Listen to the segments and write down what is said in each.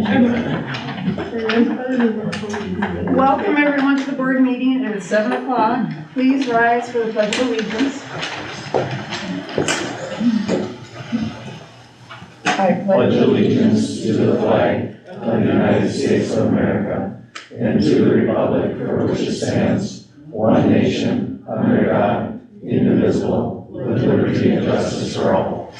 Welcome everyone to the board meeting. It is 7 o'clock. Please rise for the Pledge of Allegiance. I pledge allegiance to the flag of the United States of America and to the republic for which it stands, one nation, under God, indivisible, with liberty and justice for all.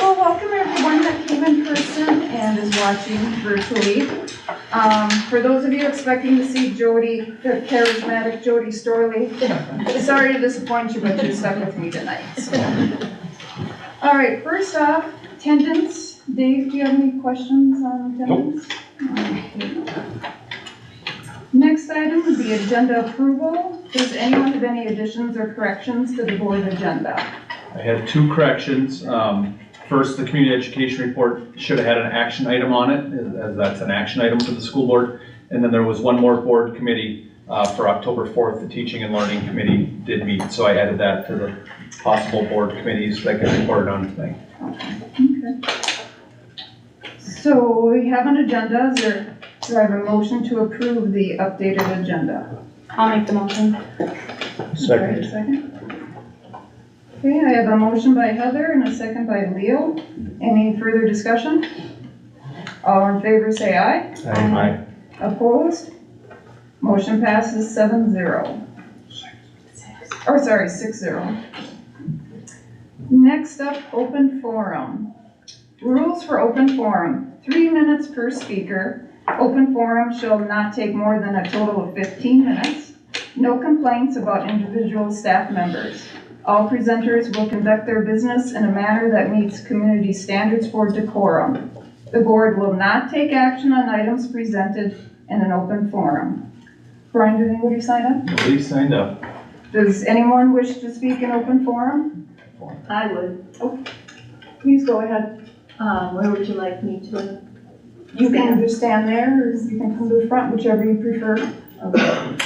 Well, welcome everyone that came in person and is watching virtually. For those of you expecting to see Jody, the charismatic Jody Storley, sorry to disappoint you, but you're stuck with me tonight. So. All right, first off, attendance. Dave, do you have any questions on attendance? Nope. Next item would be agenda approval. Does anyone have any additions or corrections to the board agenda? I had 2 corrections. First, the community education report should have had an action item on it, as that's an action item for the school board. And then there was one more board committee for October 4th. The teaching and learning committee did meet, so I added that to the possible board committees that get reported on tonight. Okay. So we have an agenda. Do I have a motion to approve the updated agenda? I'll make the motion. Second. Second. Okay, I have a motion by Heather and a second by Leo. Any further discussion? All in favor say aye. Aye. Opposed? Motion passes 7-0. Or sorry, 6-0. Next up, open forum. Rules for open forum. 3 minutes per speaker. Open forum shall not take more than a total of 15 minutes. No complaints about individual staff members. All presenters will conduct their business in a manner that meets community standards for decorum. The board will not take action on items presented in an open forum. Brian, did anybody sign up? Nobody signed up. Does anyone wish to speak in open forum? I would. Okay. Please go ahead. Where would you like me to? You can either stand there or you can come to the front, whichever you prefer. Okay.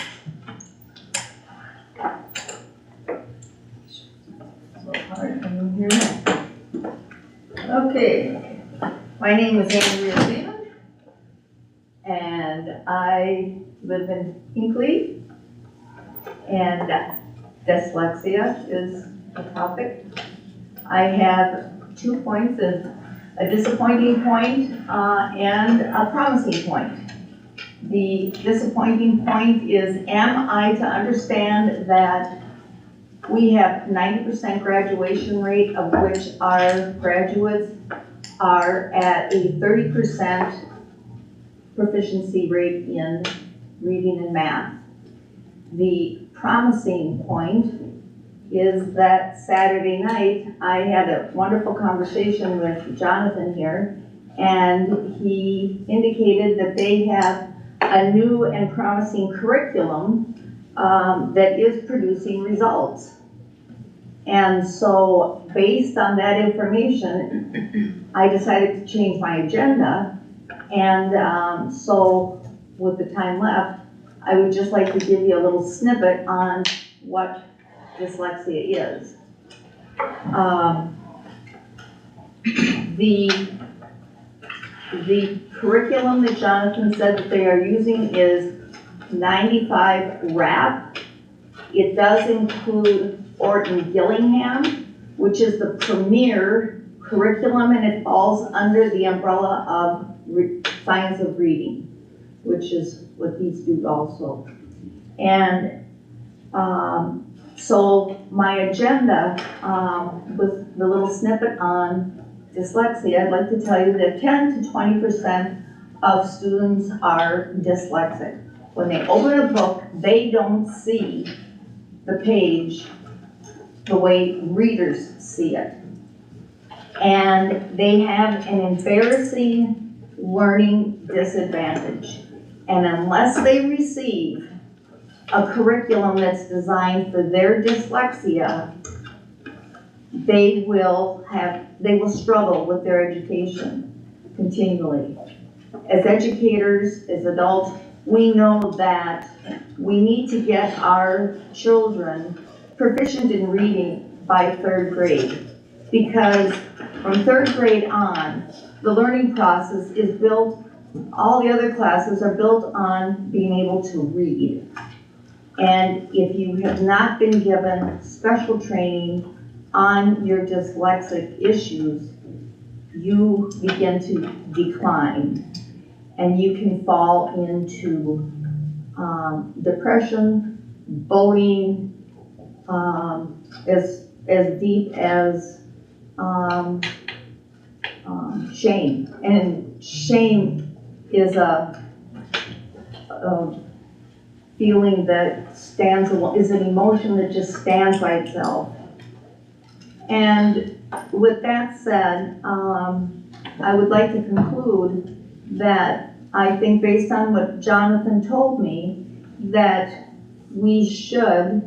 Okay, my name is Andrea Seaman, and I live in Hinckley, and dyslexia is a topic. I have 2 points, a disappointing point and a promising point. The disappointing point is, am I to understand that we have 90% graduation rate, of which our graduates are at a 30% proficiency rate in reading and math. The promising point is that Saturday night, I had a wonderful conversation with Jonathan here, and he indicated that they have a new and promising curriculum that is producing results. And so based on that information, I decided to change my agenda. And so with the time left, I would just like to give you a little snippet on what dyslexia is. The curriculum that Jonathan said that they are using is 95 RAP. It does include Orton Gillingham, which is the premier curriculum, and it falls under the umbrella of science of reading, which is what these do also. And so my agenda with the little snippet on dyslexia, I'd like to tell you that 10 to 20% of students are dyslexic. When they open a book, they don't see the page the way readers see it. And they have an embarrassing learning disadvantage. And unless they receive a curriculum that's designed for their dyslexia, they will struggle with their education continually. As educators, as adults, we know that we need to get our children proficient in reading by 3rd grade, because from third grade on, the learning process is built, all the other classes are built on being able to read. And if you have not been given special training on your dyslexic issues, you begin to decline. And you can fall into depression, bullying, as deep as shame. And shame is a feeling that stands alone, is an emotion that just stands by itself. And with that said, I would like to conclude that I think, based on what Jonathan told me, that we should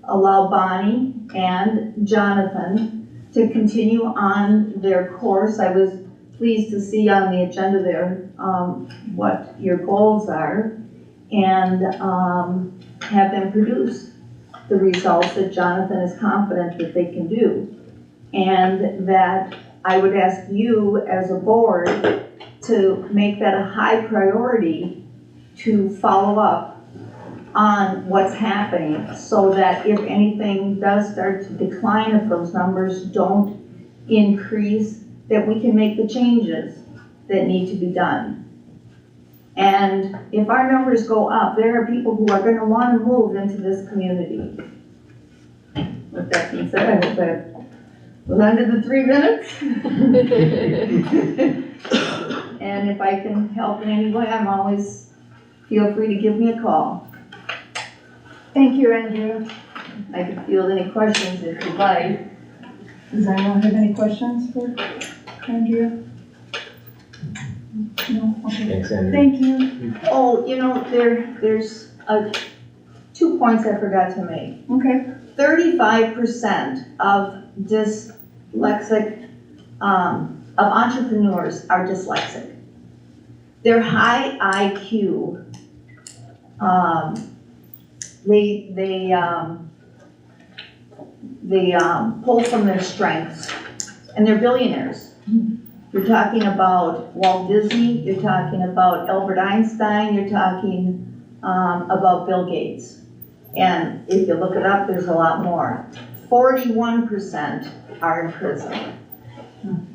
allow Bonnie and Jonathan to continue on their course. I was pleased to see on the agenda there what your goals are, and have them produce the results that Jonathan is confident that they can do. And that I would ask you as a board to make that a high priority to follow up on what's happening, so that if anything does start to decline, if those numbers don't increase, that we can make the changes that need to be done. And if our numbers go up, there are people who are going to want to move into this community. With that being said, I hope that was under the 3 minutes. And if I can help in any way, I'm always, feel free to give me a call. Thank you, Andrea. I can field any questions if you'd like. Does anyone have any questions for Andrea? No? Okay. Thanks, Andrew. Thank you. Oh, you know, there's 2 points I forgot to make. Okay. 35% of dyslexic, of entrepreneurs are dyslexic. They're high IQ. They pull from their strengths, and they're billionaires. You're talking about Walt Disney, you're talking about Albert Einstein, you're talking about Bill Gates. And if you look it up, there's a lot more. 41% are in prison.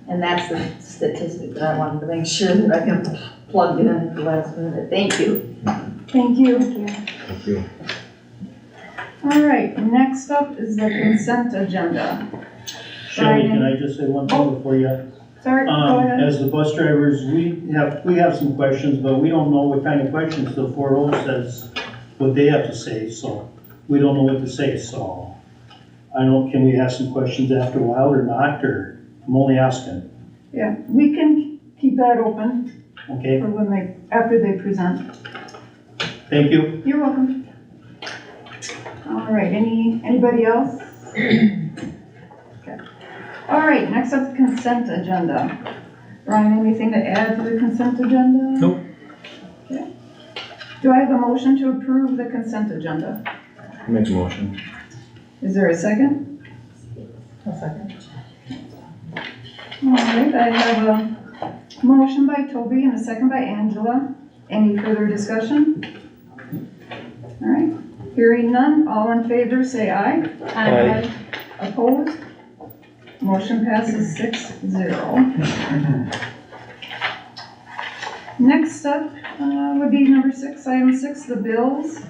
And that's the statistic that I wanted to make sure that I can plug it in at the last minute. Thank you. Thank you. Thank you. All right, next up is the consent agenda. Shelley, can I just say one thing before you? Sorry, go ahead. As the bus drivers, we have some questions, but we don't know what kind of questions the 4-0 says, what they have to say, so we don't know what to say, so can we ask some questions after a while or not, or I'm only asking, Yeah, we can keep that open okay? for after they present. Thank you. You're welcome. All right, anybody else? Okay. All right, next up, the consent agenda. Brian, anything to add to the consent agenda? Nope. Okay. Do I have a motion to approve the consent agenda? Make a motion. Is there a second? A second. All right, I have a motion by Toby and a second by Angela. Any further discussion? All right, hearing none, all in favor say aye. Aye. Opposed? Motion passes 6-0. Next up would be number 6, item 6, the bills.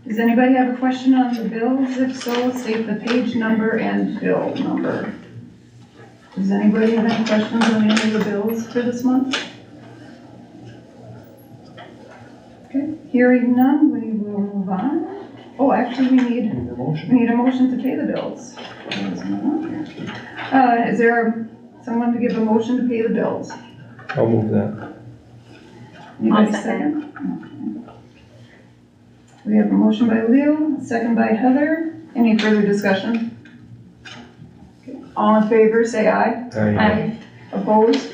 Does anybody have a question on the bills? If so, state the page number and bill number. Does anybody have any questions on any of the bills for this month? Okay, hearing none, we will move on. Oh, actually, we need a motion to pay the bills. Is there someone to give a motion to pay the bills? I'll move that. Anybody I'll second. Okay. We have a motion by Leo, a second by Heather. Any further discussion? Okay. All in favor, say aye. Aye. Opposed?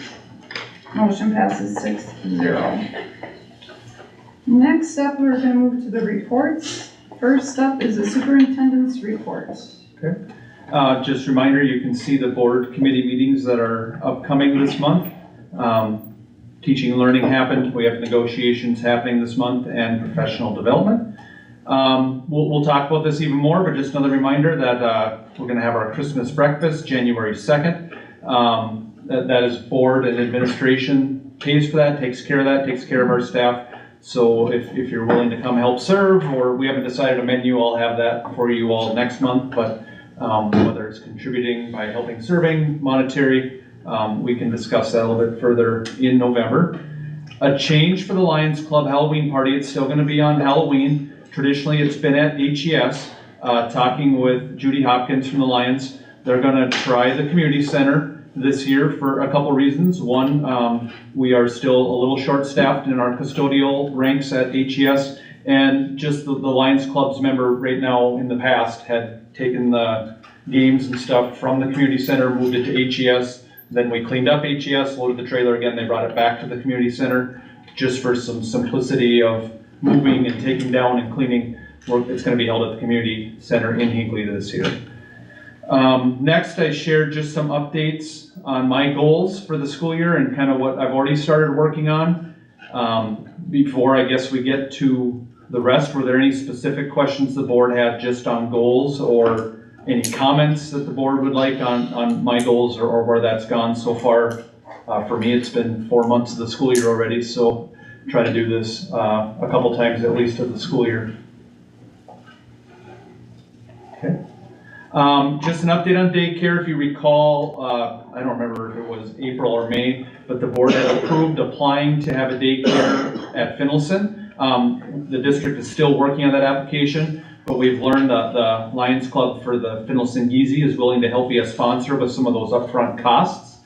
Motion passes 6-0. Next up, we're gonna move to the reports. First up is the superintendent's report. Just a reminder, you can see the board committee meetings that are upcoming this month. Teaching and learning happened. We have negotiations happening this month and professional development. We'll talk about this even more, but just another reminder that we're going to have our Christmas breakfast January 2nd. That is board and administration pays for that, takes care of that, takes care of our staff. So if you're willing to come help serve, or we haven't decided a menu, I'll have that for you all next month. But whether it's contributing by helping serving, monetary, we can discuss that a little bit further in November. A change for the Lions Club Halloween party. It's still going to be on Halloween. Traditionally, it's been at HES. Talking with Judy Hopkins from the Lions, they're going to try the community center this year for a couple reasons. One, we are still a little short-staffed in our custodial ranks at HES, and just the Lions Club's member right now in the past had taken the games and stuff from the community center, moved it to HES, then we cleaned up HES, loaded the trailer again, they brought it back to the community center just for some simplicity of moving and taking down and cleaning. It's going to be held at the community center in Hinckley this year. Next, I shared just some updates on my goals for the school year and kind of what I've already started working on. Before I guess we get to the rest, were there any specific questions the board had just on goals, or any comments that the board would like on my goals, or where that's gone so far? For me, it's been 4 months of the school year already, so try to do this a couple times at least of the school year. Okay. Just an update on daycare. If you recall, I don't remember if it was April or May, but the board had approved applying to have a daycare at Finlayson. The district is still working on that application, but we've learned that the Lions Club for the Finlayson Geezy is willing to help be a sponsor with some of those upfront costs.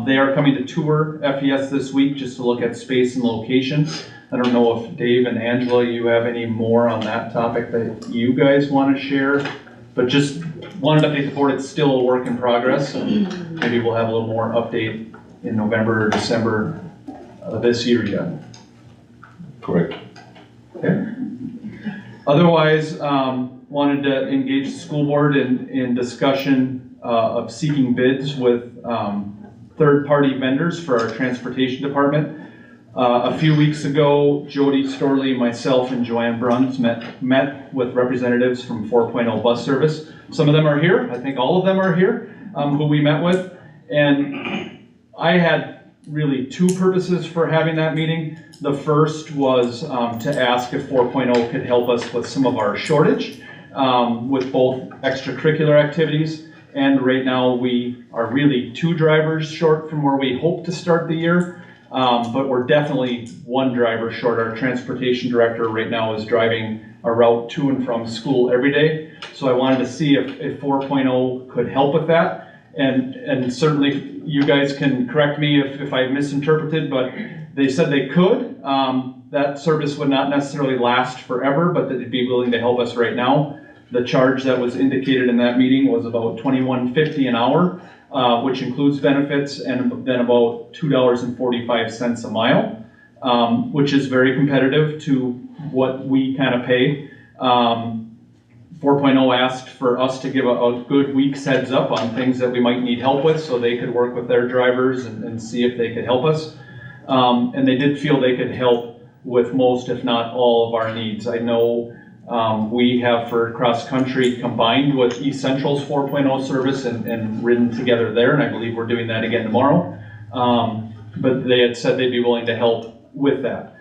They are coming to tour FES this week just to look at space and location. I don't know if Dave and Angela, you have any more on that topic that you guys want to share, but just wanted to update the board. It's still a work in progress. Maybe we'll have a little more update in November or December this year yet. Correct. Okay. Otherwise, wanted to engage the school board in discussion of seeking bids with third-party vendors for our transportation department. A few weeks ago, Jody Storley, myself, and Joanne Bruns met with representatives from 4.0 bus service. Some of them are here. I think all of them are here, who we met with. And I had really two purposes for having that meeting. The first was to ask if 4.0 could help us with some of our shortage with both extracurricular activities. And right now we are really 2 drivers short from where we hope to start the year. But we're definitely 1 driver short. Our transportation director right now is driving a route to and from school every day. So I wanted to see if 4.0 could help with that. And certainly you guys can correct me if I misinterpreted, but they said they could. That service would not necessarily last forever, but that they'd be willing to help us right now. The charge that was indicated in that meeting was about $21.50 an hour. Which includes benefits, and then about $2.45 a mile, which is very competitive to what we kind of pay. 4.0 asked for us to give a good week's heads up on things that we might need help with, so they could work with their drivers and see if they could help us. And they did feel they could help with most, if not all, of our needs. I know we have for cross country combined with East Central's 4.0 service and ridden together there, and I believe we're doing that again tomorrow. But they had said they'd be willing to help with that.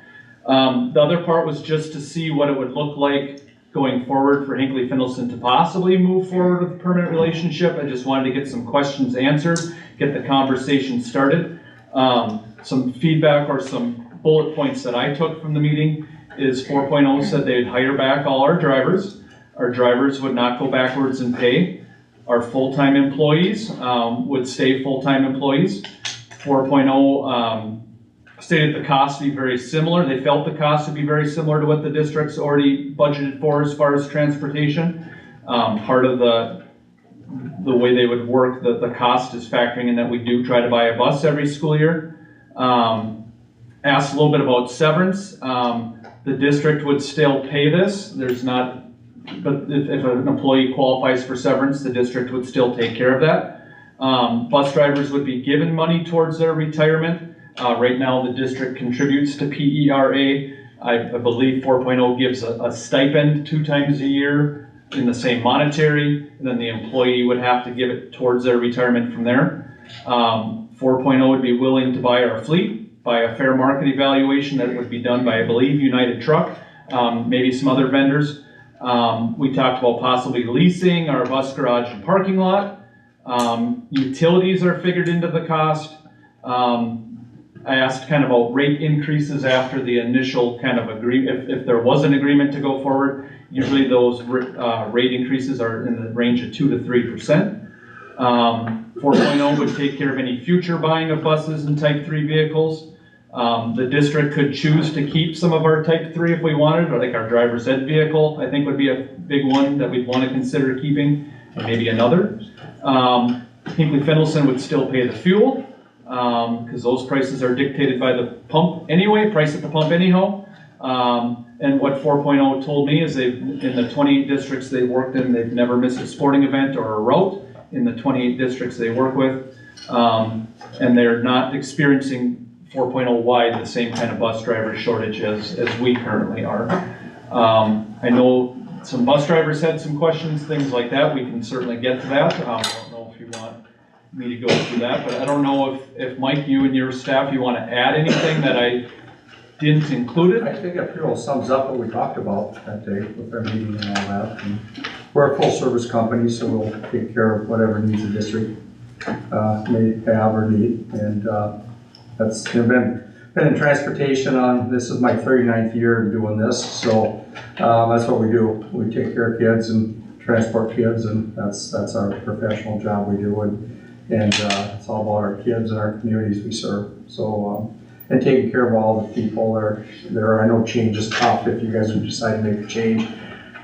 The other part was just to see what it would look like going forward for Hinckley-Finlayson to possibly move forward with a permanent relationship. I just wanted to get some questions answered, get the conversation started. Some feedback or some bullet points that I took from the meeting is 4.0 said they'd hire back all our drivers. Our drivers would not go backwards in pay. Our full-time employees would stay full-time employees. 4.0 stated the cost to be very similar. They felt the cost to be very similar to what the district's already budgeted for as far as transportation. Part of the way they would work, the cost is factoring in that we do try to buy a bus every school year. Asked a little bit about severance. The district would still pay this. There's not but if an employee qualifies for severance, the district would still take care of that. Bus drivers would be given money towards their retirement. Right now, the district contributes to PERA. I believe 4.0 gives a stipend 2 times a year in the same monetary, and then the employee would have to give it towards their retirement from there. 4.0 would be willing to buy our fleet, buy a fair market evaluation that would be done by, I believe, United Truck, maybe some other vendors. We talked about possibly leasing our bus garage and parking lot. Utilities are figured into the cost. I asked kind of about rate increases after the initial kind of if there was an agreement to go forward. Usually those rate increases are in the range of 2 to 3%. 4.0 would take care of any future buying of buses and Type 3 vehicles. The district could choose to keep some of our Type 3 if we wanted, or like our driver's ed vehicle, I think would be a big one that we'd want to consider keeping, and maybe another. Hinckley-Finlayson would still pay the fuel, because those prices are dictated by the pump anyway, price at the pump anyhow. And what 4.0 told me is in the 28 districts they worked in, they've never missed a sporting event or a route in the 28 districts they work with. And they're not experiencing 4.0 wide the same kind of bus driver shortage as we currently are. I know some bus drivers had some questions, things like that. We can certainly get to that. I don't know if you want me to go through that, but I don't know if Mike, you and your staff, you want to add anything that I didn't include it. I think it pretty well sums up what we talked about that day with our meeting and all that. And we're a full service company, so we'll take care of whatever needs the district may have or need. And that's been in transportation on, this is my 39th year doing this, so that's what we do. We take care of kids and transport kids, and that's our professional job we do. And it's all about our kids and our communities we serve. So, and taking care of all the people there. I know change is tough if you guys have decided to make a change.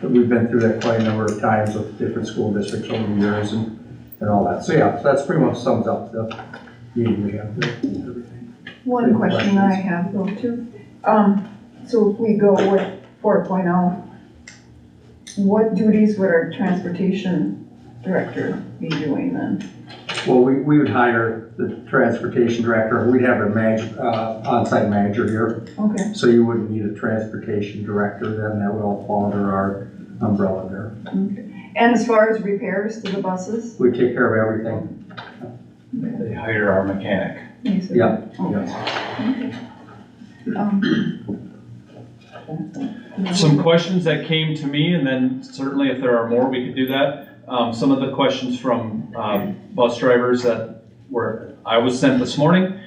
But we've been through that quite a number of times with different school districts over the years and all that. So yeah, so that's pretty much sums up the meeting we have. Everything. One question I have though too. So if we go with 4.0, what duties would our transportation director be doing then? Well, we would hire the transportation director. We'd have a on-site manager here. Okay. So you wouldn't need a transportation director then. That would all fall under our umbrella there. Okay. And as far as repairs to the buses? We take care of everything. They hire our mechanic. Yeah. Okay. Okay. Some questions that came to me, and then certainly if there are more, we could do that. Some of the questions from bus drivers that I was sent this morning: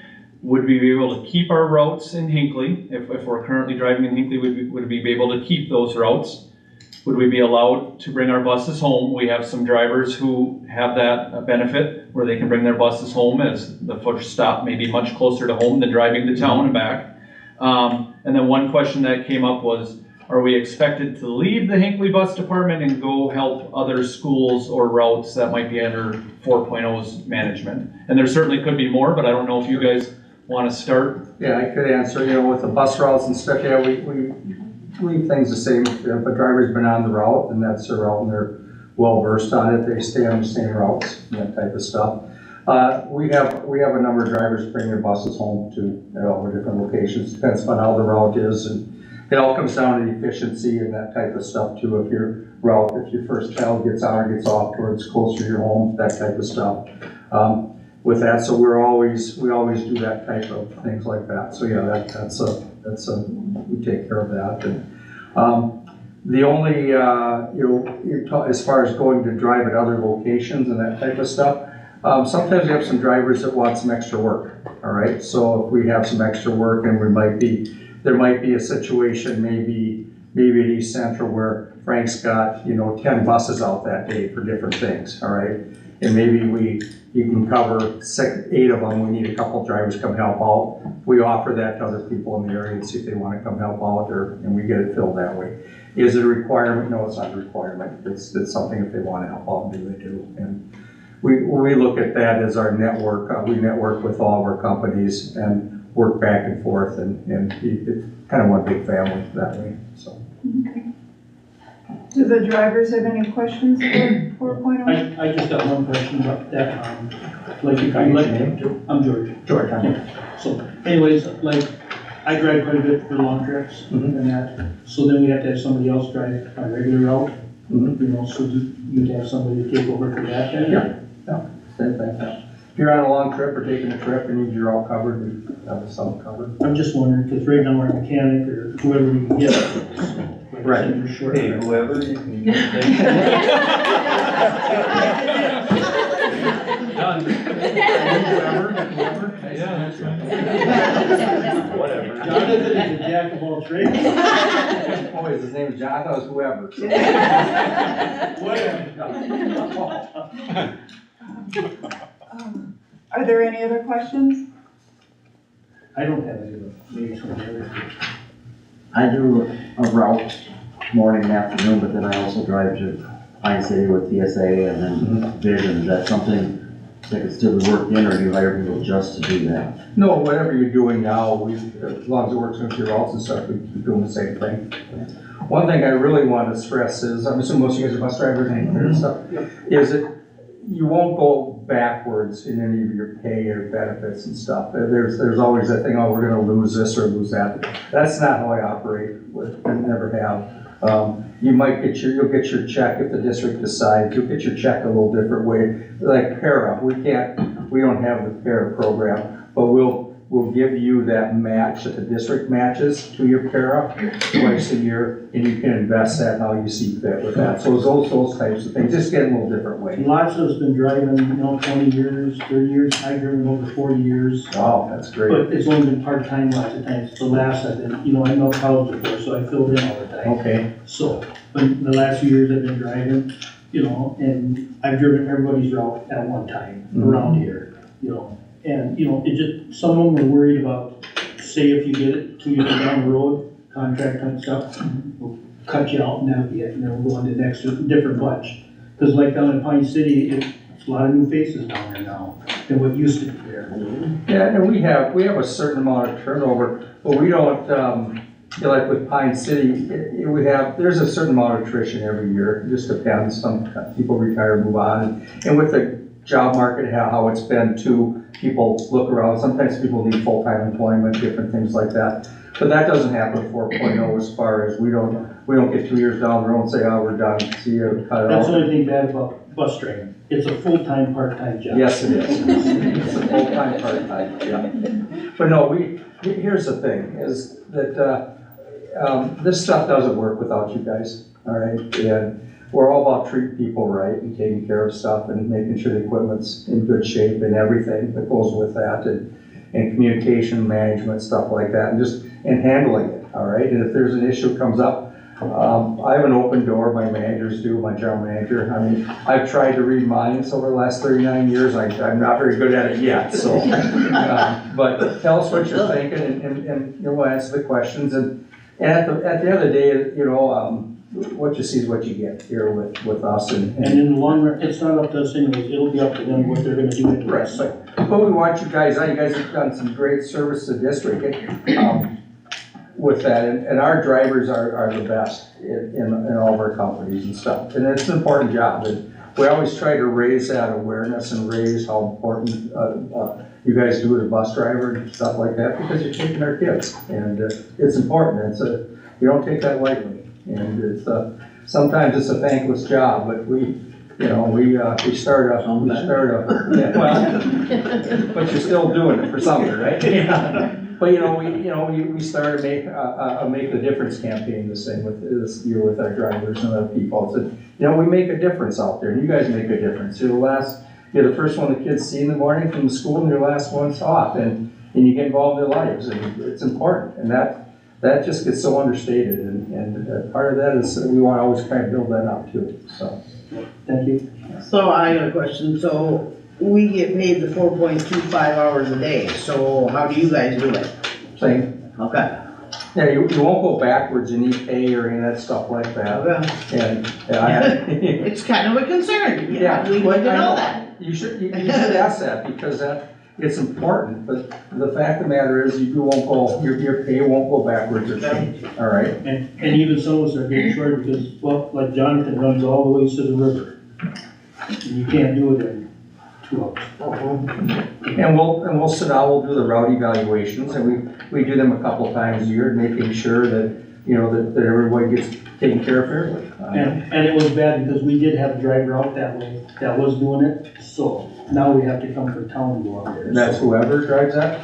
would we be able to keep our routes in Hinckley? If we're currently driving in Hinckley, would we be able to keep those routes? Would we be allowed to bring our buses home? We have some drivers who have that benefit where they can bring their buses home, as the first stop may be much closer to home than driving to town and back. And then one question that came up was, are we expected to leave the Hinckley Bus Department and go help other schools or routes that might be under 4.0's management? And there certainly could be more, but I don't know if you guys want to start. Yeah, I could answer. With the bus routes and stuff, yeah, we leave things the same. If a driver's been on the route and that's their route and they're well versed on it, they stay on the same routes and that type of stuff. We have a number of drivers bring their buses home to all the different locations. Depends on how the route is, and it all comes down to efficiency and that type of stuff too. If your first child gets on or gets off towards closer to your home, that type of stuff. With that, so we always do that type of things like that. So yeah, we take care of that. And the only as far as going to drive at other locations and that type of stuff. Sometimes we have some drivers that want some extra work. All right, so if we have some extra work and there might be a situation maybe at East Central where Frank's got 10 buses out that day for different things. All right, and maybe you can cover 8 of them. We need a couple drivers come help out. We offer that to other people in the area and see if they want to come help out, and we get it filled that way. Is it a requirement? No, it's not a requirement. It's something if they want to help out and do, they do. And we look at that as our network. We network with all of our companies and work back and forth, and it's kind of one big family that way. So. Okay. Do the drivers have any questions for 4.0? I just got one question about that, like, if I like, I'm George. George, So anyways, like, I drive quite a bit for long trips and that, so then we have to have somebody else drive our regular route, you know, so you'd have somebody to take over for that then? Yeah. Same thing. If you're on a long trip or taking a trip and you're all covered, we have some covered. I'm just wondering, because right now our mechanic or whoever we can get. Right. You're short. Hey, whoever you can Done. Whoever. Yeah, that's right. Whatever. Jonathan is a jack of all trades. Oh, his name is John, I thought it was whoever. Whatever. Are there any other questions? I don't have any, but maybe some others. I do a route morning and afternoon, but then I also drive to Pine City with TSA and then Vision. Is that something that can still be worked in, or do you hire people just to do that? No, whatever you're doing now, as long as it works with your routes and stuff, we keep doing the same thing. One thing I really want to stress is, I'm assuming most of you guys are bus drivers and stuff, is that you won't go backwards in any of your pay or benefits and stuff. There's always that thing, oh, we're gonna lose this or lose that. That's not how I operate, and never have. You'll get your check if the district decides, you'll get your check a little different way. Like para, we don't have the para program, but we'll give you that match that the district matches to your para twice a year, and you can invest that how you see fit with that. So those types of things, just get in a little different way. Lots of us been driving, 20 years, 30 years, I've driven over 40 years. Wow, that's great. But it's only been part-time lots of times. The last I've been, I know college before, so I filled in all the time. Okay. So, but the last few years I've been driving, and I've driven everybody's route at one time around here, And, it just, some of them are worried about, say if you get it 2 years down the road, contract type stuff, we'll cut you out and that'll be it, and then we'll go on to the next, different bunch. Cause like down in Pine City, it's a lot of new faces down there now than what used to be there. Yeah, and we have a certain amount of turnover, but we don't, like with Pine City, there's a certain amount of attrition every year. It just depends, some people retire, move on, and with the job market, how it's been too, people look around, sometimes people need full-time employment, different things like that. But that doesn't happen at 4.0 as far as we don't get 2 years down the road and say, oh, we're done, see you, cut it That's off. the only thing bad about bus driving. It's a full-time, part-time job. Yes, it is. It's a full-time, part-time, yeah. But no, here's the thing, is that this stuff doesn't work without you guys, all right? And we're all about treating people right and taking care of stuff and making sure the equipment's in good shape and everything that goes with that, and communication management, stuff like that, and handling it, all right? And if there's an issue comes up, I have an open door, my managers do, my general manager. I mean, I've tried to read minds over the last 39 years, I'm not very good at it yet, so. But tell us what you're thinking and we'll answer the questions, and at the end of the day, what you see is what you get here with us. And in the long run, it's not up to us anyways, it'll be up to them what they're gonna do with the right, rest. but we want you guys have done some great service to the district with that, and our drivers are the best in all of our companies and stuff, and it's an important job, and we always try to raise that awareness and raise how important you guys do as a bus driver and stuff like that, because you're taking our kids, and it's important. You don't take that lightly, and it's sometimes it's a thankless job, but we start yeah, well, but you're still doing it for something, right? Yeah. But we started a Make the Difference campaign this year with our drivers and other people. So, we make a difference out there, and you guys make a difference. You're the first one the kids see in the morning from the school, and your last one's off, and you get involved in their lives, and it's important, and that just gets so understated, and part of that is we want to always kind of build that up too. So, Thank you. So I got a question. So we get paid the 4.25 hours a day. So how do you guys do it? same. Okay. Yeah, you won't go backwards in any pay or any of that stuff like that. Okay. And It's kind of a concern. Yeah, We well, want to I know know. that. You should ask that, because it's important, but the fact of the matter is you won't go, your pay won't go backwards or change, all right? And even some of us are getting short because, well, like Jonathan runs all the way to the river. And you can't do it in 2 hours. And we'll sit down, we'll do the route evaluations, and we do them a couple times a year, making sure that, you know, that everybody gets taken care of fairly. And it was bad because we did have a driver out that way that was doing it, so now we have to come for town and go out there. And that's whoever drives that?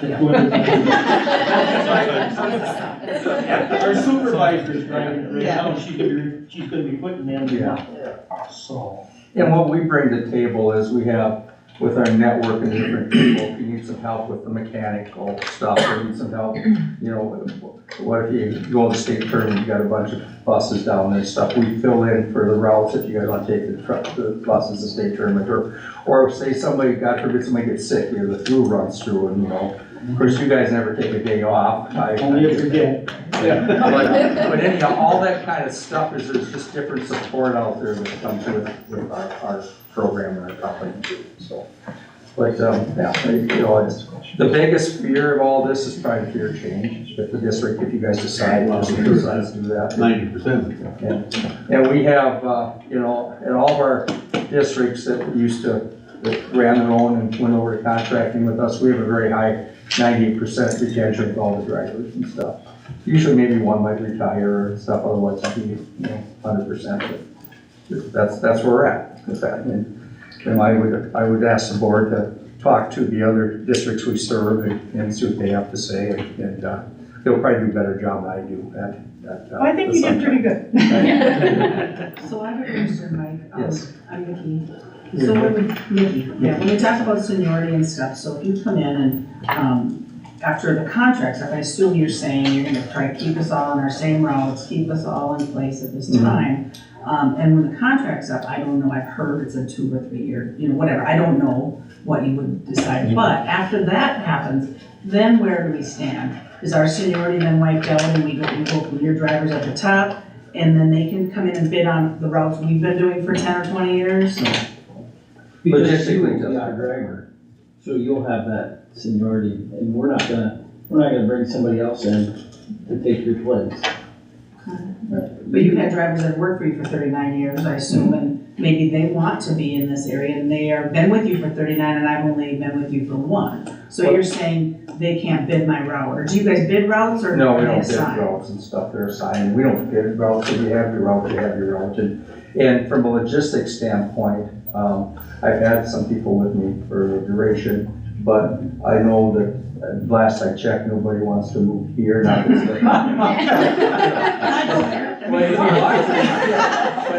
Our supervisor's driving right Yeah. now, she's gonna be putting them. Yeah. So. And what we bring to the table is we have, with our network and different people, if you need some help with the mechanical stuff, or need some help, you know, what if you go to the state tournament, you got a bunch of buses down there and stuff, we fill in for the routes if you guys want to take the buses to state tournament, or say somebody, God forbid, somebody gets sick, you know, the flu runs through, and, you know, of course, you guys never take a day off. Only if you get. But anyhow, all that kind of stuff is, there's just different support out there that comes with our program and our company too, so. But, yeah, you know, the biggest fear of all this is probably fear of change. If the district, if you guys decide to do that. 90%. And we have, you know, in all of our districts that ran their own and went over to contracting with us, we have a very high 98% retention with all the drivers and stuff. Usually maybe one might retire or stuff, otherwise it'd be, you know, 100%. But that's where we're at with that. And I would ask the board to talk to the other districts we serve and see what they have to say, and they'll probably do a better job than I do at Well, I think you did pretty good. So I have a question, Mike. Yes. I'm Nikki. So when we talk about seniority and stuff, so if you come in and, after the contract's up, I assume you're saying you're gonna try to keep us all on our same routes, keep us all in place at this time. And when the contract's up, I don't know, I've heard it's a 2 or 3 year, you know, whatever, I don't know what you would decide. But after that happens, then where do we stand? Is our seniority then wiped out and we go from your drivers at the top, and then they can come in and bid on the routes we've been doing for 10 or 20 years? Because Logistically, you will be doesn't our matter. driver, so you'll have that seniority, and we're not gonna bring somebody else in to take your place. But you've had drivers that worked for you for 39 years, I assume, and maybe they want to be in this area, and they have been with you for 39, and I've only been with you for 1. So you're saying they can't bid my route, or do you guys bid routes, or No, we are they don't bid assigned? routes and stuff, they're assigned, we don't bid routes, if you have your route, you have your route. And from a logistics standpoint, I've had some people with me for a duration, but I know that last I checked, nobody wants to move here, not this way. But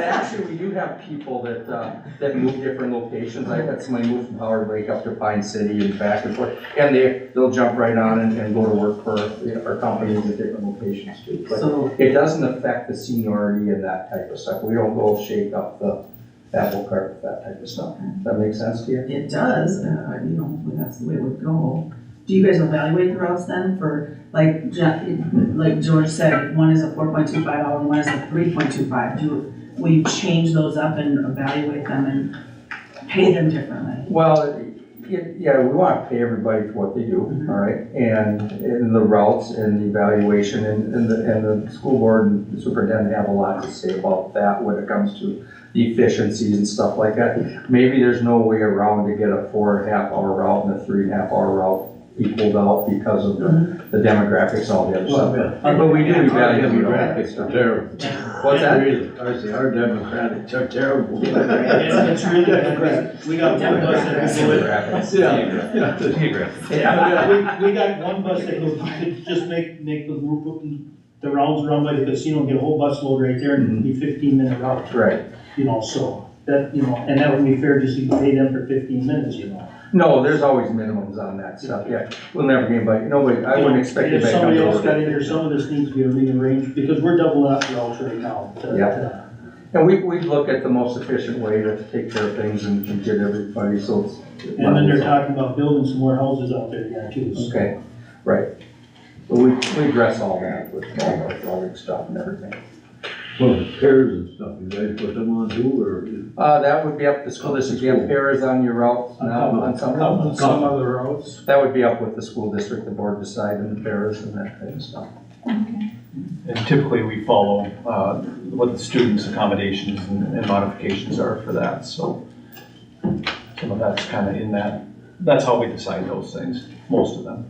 actually, we do have people that move different locations. I've had somebody move from Howard Lake up to Pine City and back and forth, and they'll jump right on and go to work for our companies at different locations too. But So, it doesn't affect the seniority and that type of stuff. We don't go shake up the apple cart with that type of stuff. Does that make sense to you? it does, you know, that's the way it would go. Do you guys evaluate the routes then for, like George said, one is a 4.25 hour and one is a 3.25? Will you change those up and evaluate them and pay them differently? Well, yeah, we want to pay everybody for what they do, all right? And in the routes and the evaluation and the school board and the superintendent have a lot to say about that when it comes to the efficiencies and stuff like that. Maybe there's no way around to get a 4.5 hour route and a 3.5 hour route equaled out because of the demographics and all the other stuff. But we do evaluate all that Demographics are stuff. terrible. What's that? I say our democrats are terrible. It's really bad. We got one bus that Demographics. we got one bus that goes, you could just make the rounds run by the casino and get a whole bus load right there and be 15-minute route. Right. You know, so that, you know, and that would be fair just to pay them for 15 minutes, you know. No, there's always minimums on that stuff, yeah. We'll never get anybody, nobody, I wouldn't expect And if anybody to come somebody to else work. got in here, some of this needs to be rearranged, because we're doubling up routes right now. And we look at the most efficient way to take care of things and get everybody, so it's. And then they're talking about building some more houses out there again too. So. Okay, right. But we address all that with all the stuff and everything. Well, pairs and stuff, you guys put them on too, or? That would be up to school district, you have pairs on your route, on some other roads. that would be up with the school district, the board deciding the pairs and that kind of stuff. And typically, we follow what the students' accommodations and modifications are for that, so some of that's kind of in that, that's how we decide those things, most of them.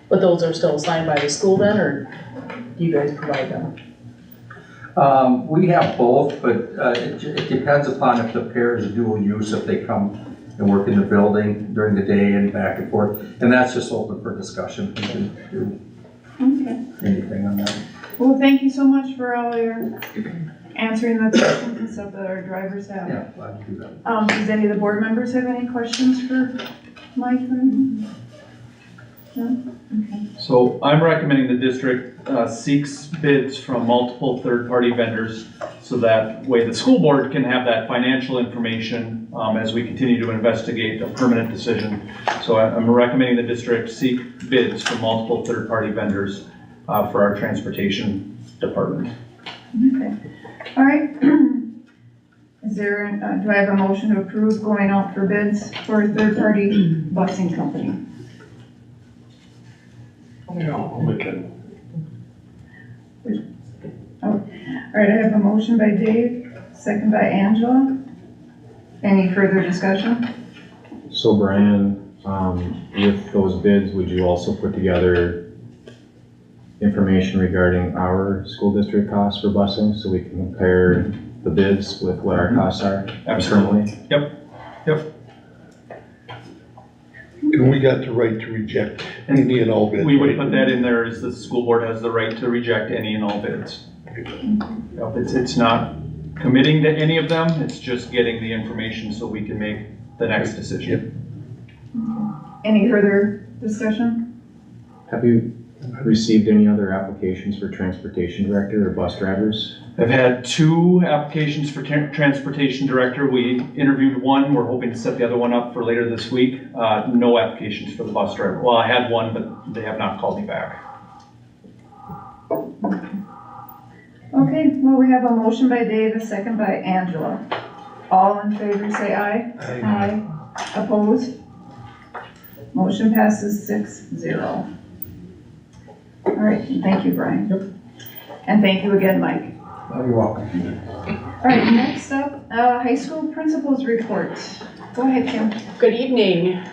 But those are still assigned by the school then, or do you guys provide them? We have both, but it depends upon if the pair is dual use, if they come and work in the building during the day and back and forth. And that's just open for discussion. We can do Okay. anything on that. Well, thank you so much for all your answering the questions and stuff that our drivers have. Yeah, glad to do that. Does any of the board members have any questions for Mike? No? Okay. So I'm recommending the district seeks bids from multiple third-party vendors, so that way the school board can have that financial information as we continue to investigate a permanent decision. So I'm recommending the district seek bids from multiple third-party vendors for our transportation department. Okay. All right. Is there, do I have a motion to approve going out for bids for a third-party busing company? I'll make it. All right, I have a motion by Dave, second by Angela. Any further discussion? So Brian, with those bids, would you also put together information regarding our school district costs for busing, so we can compare the bids with what our costs are Absolutely. internally? Yep. And we got the right to reject any and all bids. We would right? put that in there, as the school board has the right to reject any and all bids. Yep, it's not committing to any of them, it's just getting the information so we can make the next decision. Any further discussion? Have you received any other applications for transportation director or bus drivers? I've had 2 applications for transportation director. We interviewed one, we're hoping to set the other one up for later this week. No applications for the bus driver. Well, I had one, but they have not called me back. Okay, well, we have a motion by Dave, a second by Angela. All in favor, say aye. Aye. Opposed? Motion passes 6-0. All right, thank you, Brian. Yep. And thank you again, Mike. Oh, you're welcome. All right, next up, high school principals report. Go ahead, Kim. Good evening.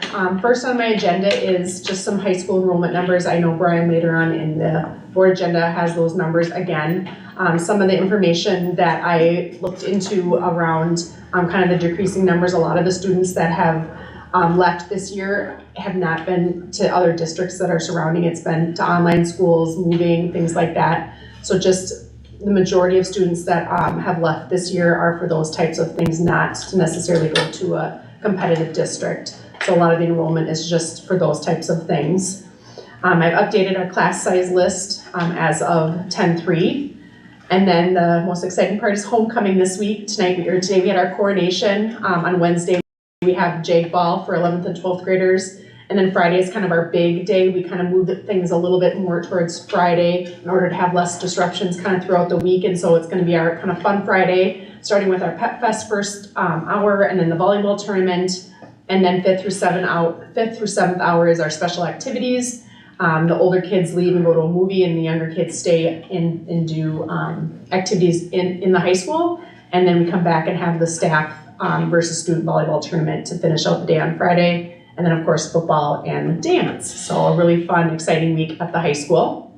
First on my agenda is just some high school enrollment numbers. I know Brian later on in the board agenda has those numbers again. Some of the information that I looked into around kind of the decreasing numbers, a lot of the students that have left this year have not been to other districts that are surrounding. It's been to online schools, moving, things like that. So just the majority of students that have left this year are for those types of things, not to necessarily go to a competitive district. So a lot of the enrollment is just for those types of things. I've updated our class size list as of 10-3. And then the most exciting part is homecoming this week. Today we had our coronation. On Wednesday we have JAG ball for 11th and 12th graders. And then Friday is kind of our big day. We kind of moved things a little bit more towards Friday in order to have less disruptions kind of throughout the week. And so it's going to be our kind of fun Friday, starting with our Pep Fest first hour, and then the volleyball tournament. And then 5th through 7th hour is our special activities. The older kids leave and go to a movie, and the younger kids stay and do activities in the high school. And then we come back and have the staff versus student volleyball tournament to finish out the day on Friday. And then, of course, football and dance. So a really fun, exciting week at the high school.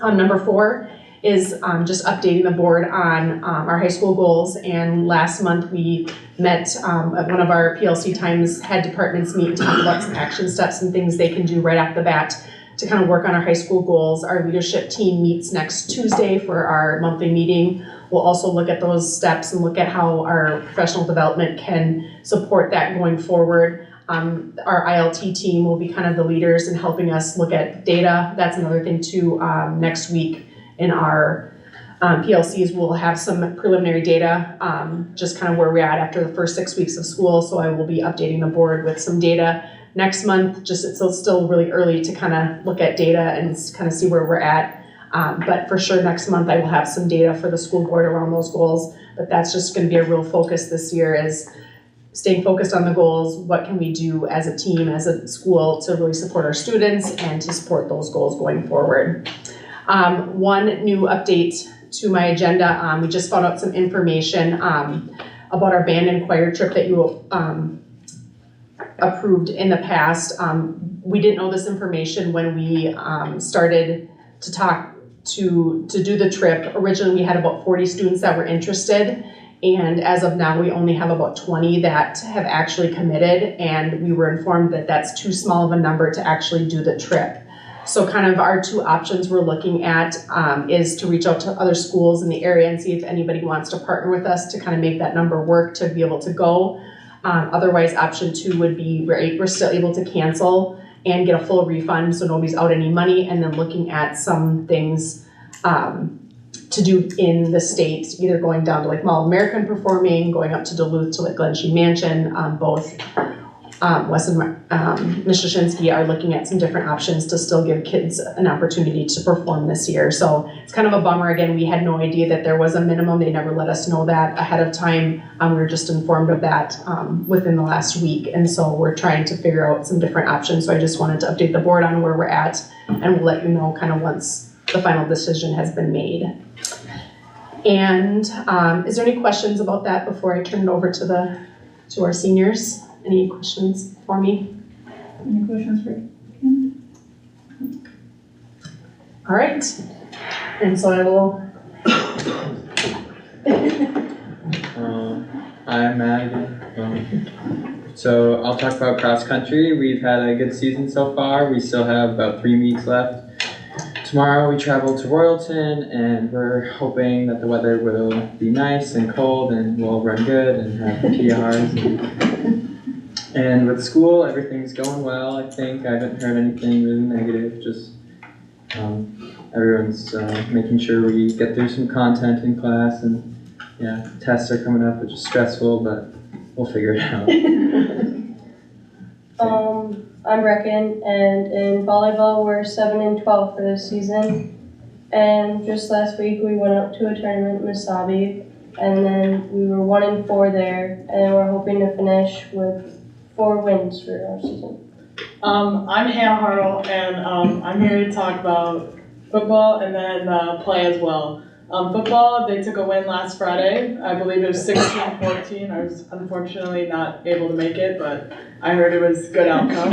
Number 4 is just updating the board on our high school goals. And last month we met at one of our PLC times, had departments meet and talk about some action steps and things they can do right off the bat to kind of work on our high school goals. Our leadership team meets next Tuesday for our monthly meeting. We'll also look at those steps and look at how our professional development can support that going forward. Our ILT team will be kind of the leaders in helping us look at data. That's another thing too. Next week in our PLCs, we'll have some preliminary data, just kind of where we're at after the first 6 weeks of school. So I will be updating the board with some data next month. Just it's still really early to kind of look at data and kind of see where we're at. But for sure, next month I will have some data for the school board around those goals. But that's just gonna be a real focus this year, is staying focused on the goals. What can we do as a team, as a school, to really support our students and to support those goals going forward. One new update to my agenda, we just found out some information about our band and choir trip that you approved in the past. We didn't know this information when we started to talk to do the trip. Originally, we had about 40 students that were interested, and as of now, we only have about 20 that have actually committed, and we were informed that that's too small of a number to actually do the trip. So kind of our two options we're looking at is to reach out to other schools in the area and see if anybody wants to partner with us to kind of make that number work to be able to go. Otherwise, option 2 would be we're still able to cancel and get a full refund, so nobody's out any money, and then looking at some things to do in the state, either going down to like Mall American performing, going up to Duluth to like Glen Sheen Mansion. Both Wes and Mr. Shinsky are looking at some different options to still give kids an opportunity to perform this year. So it's kind of a bummer. Again, we had no idea that there was a minimum. They never let us know that ahead of time. We were just informed of that within the last week. And so we're trying to figure out some different options. So I just wanted to update the board on where we're at, and we'll let you know kind of once the final decision has been made. And is there any questions about that before I turn it over to our seniors? Any questions for me? Any questions for Kim? All right, and so I will. I'm Matt again. So I'll talk about cross country. We've had a good season so far. We still have about 3 weeks left. Tomorrow we travel to Royalton, and we're hoping that the weather will be nice and cold and we'll run good and have PRs. And with school, everything's going well, I think. I haven't heard anything really negative, just everyone's making sure we get through some content in class, and yeah, tests are coming up, which is stressful, but we'll figure it out. I'm Brecken, and in volleyball we're 7-12 for this season. And just last week we went up to a tournament in Wasabi, and then we were 1-4 there, and we're hoping to finish with 4 wins for our season. I'm Hannah Hartle, and I'm here to talk about football and then play as well. Football, they took a win last Friday. I believe it was 16-14. I was unfortunately not able to make it, but I heard it was a good outcome.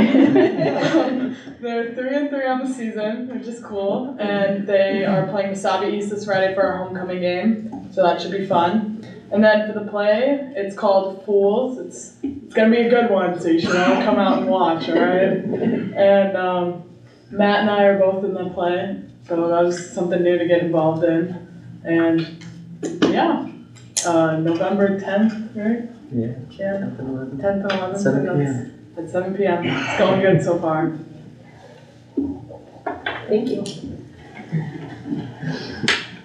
They're 3-3 on the season, which is cool, and they are playing Wasabi East this Friday for our homecoming game, so that should be fun. And then for the play, it's called Fools. It's gonna be a good one, so you should all come out and watch, all right? And Matt and I are both in the play, so that was something new to get involved in. And yeah, November 10th, right? Yeah. Yeah, 10th and 11th. 7 p.m. At 7 p.m. It's going good so far. Thank you.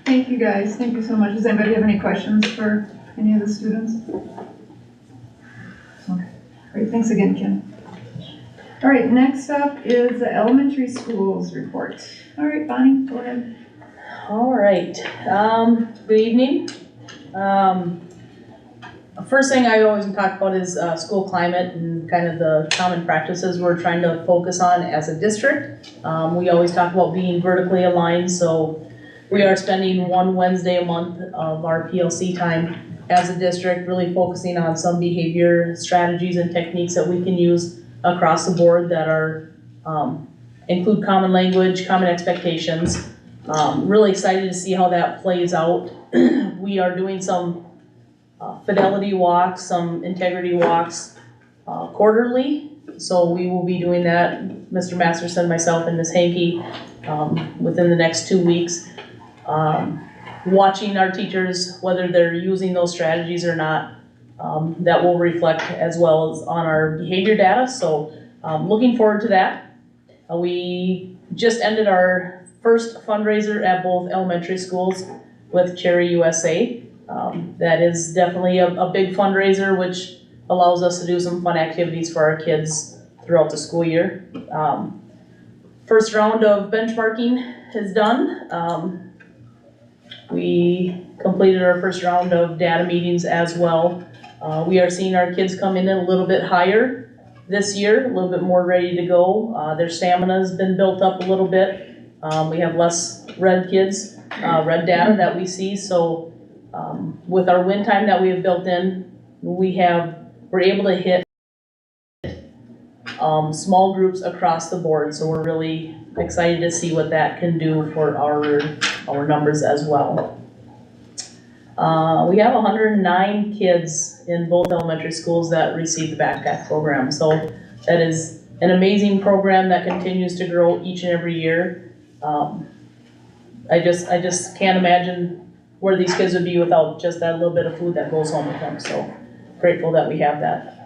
Thank you, guys. Thank you so much. Does anybody have any questions for any of the students? Okay. Great. Thanks again, Kim. All right, next up is the elementary schools report. All right, Bonnie, go ahead. All right, good evening. First thing I always talk about is school climate and kind of the common practices we're trying to focus on as a district. We always talk about being vertically aligned, so we are spending 1 Wednesday a month of our PLC time as a district, really focusing on some behavior strategies and techniques that we can use across the board that are include common language, common expectations. Really excited to see how that plays out. We are doing some fidelity walks, some integrity walks quarterly. So we will be doing that, Mr. Masterson, myself, and Ms. Hankey, within the next 2 weeks. Watching our teachers, whether they're using those strategies or not, that will reflect as well as on our behavior data. So looking forward to that. We just ended our first fundraiser at both elementary schools with Cherry USA. That is definitely a big fundraiser, which allows us to do some fun activities for our kids throughout the school year. First round of benchmarking is done. We completed our first round of data meetings as well. We are seeing our kids come in a little bit higher this year, a little bit more ready to go. Their stamina's been built up a little bit. We have less red kids, red data that we see, so with our win time that we have built in, we're able to hit small groups across the board, so we're really excited to see what that can do for our numbers as well. We have 109 kids in both elementary schools that receive the backpack program, so that is an amazing program that continues to grow each and every year. I just can't imagine where these kids would be without just that little bit of food that goes home with them, so grateful that we have that.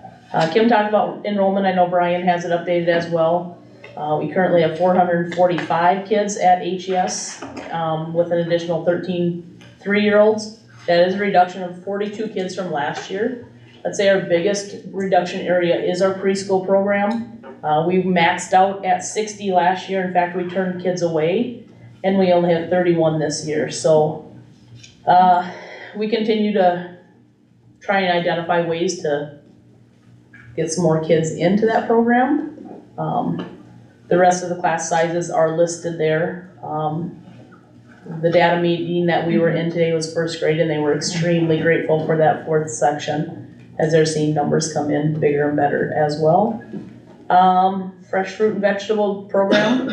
Kim talked about enrollment. I know Brian has it updated as well. We currently have 445 kids at HES with an additional 13 3-year-olds. That is a reduction of 42 kids from last year. I'd say our biggest reduction area is our preschool program. We maxed out at 60 last year. In fact, we turned kids away, and we only have 31 this year. So we continue to try and identify ways to get some more kids into that program. The rest of the class sizes are listed there. The data meeting that we were in today was first grade, and they were extremely grateful for that 4th section as they're seeing numbers come in bigger and better as well. Fresh fruit and vegetable program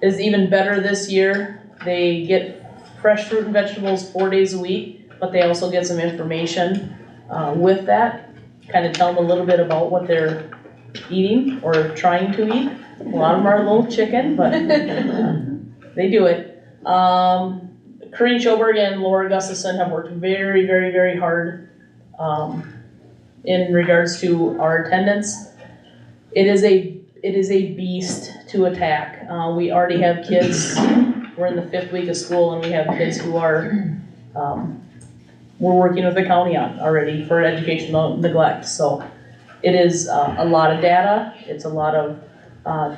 is even better this year. They get fresh fruit and vegetables 4 days a week, but they also get some information with that, kind of tell them a little bit about what they're eating or trying to eat. A lot of them are a little chicken, but they do it. Corinne Schoberg and Laura Gustafson have worked very, very, very hard in regards to our attendance. It is a beast to attack. We already have kids, we're in the 5th week of school, and we have kids who are, we're working with the county on already for educational neglect. So it is a lot of data. It's a lot of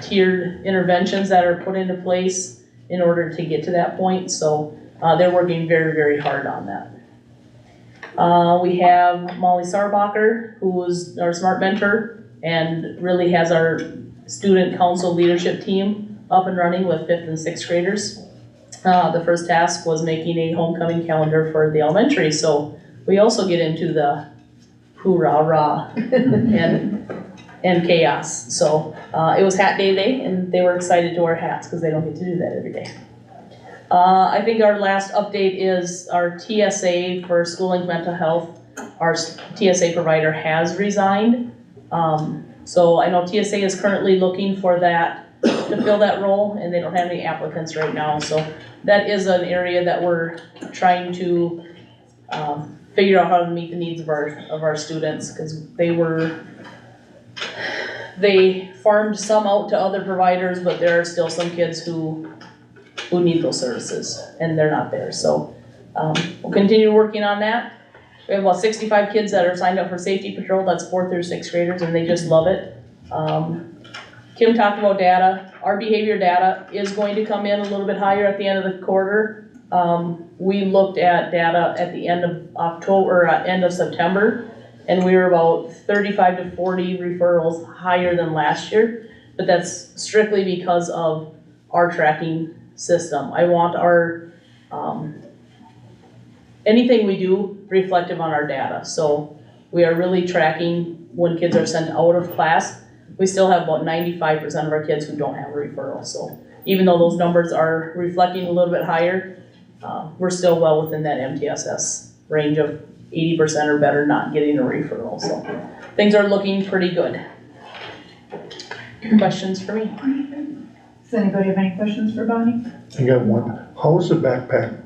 tiered interventions that are put into place in order to get to that point. So they're working very, very hard on that. We have Molly Sarbacher, who is our smart mentor and really has our student council leadership team up and running with 5th and 6th graders. The first task was making a homecoming calendar for the elementary. So we also get into the hoorah-rah and chaos. So it was hat day today, and they were excited to wear hats because they don't get to do that every day. I think our last update is our TSA for schooling mental health. Our TSA provider has resigned. So I know TSA is currently looking for that to fill that role, and they don't have any applicants right now. So that is an area that we're trying to figure out how to meet the needs of our students, because they farmed some out to other providers, but there are still some kids who need those services, and they're not there. So we'll continue working on that. We have about 65 kids that are signed up for safety patrol. That's 4th through 6th graders, and they just love it. Kim talked about data. Our behavior data is going to come in a little bit higher at the end of the quarter. We looked at data at the end of October, end of September, and we were about 35 to 40 referrals higher than last year, but that's strictly because of our tracking system. I want our, anything we do reflective on our data. So we are really tracking when kids are sent out of class. We still have about 95% of our kids who don't have a referral. So even though those numbers are reflecting a little bit higher, we're still well within that MTSS range of 80% or better not getting a referral. So things are looking pretty good. Questions for me? Does anybody have any questions for Bonnie? I got one. How is the backpack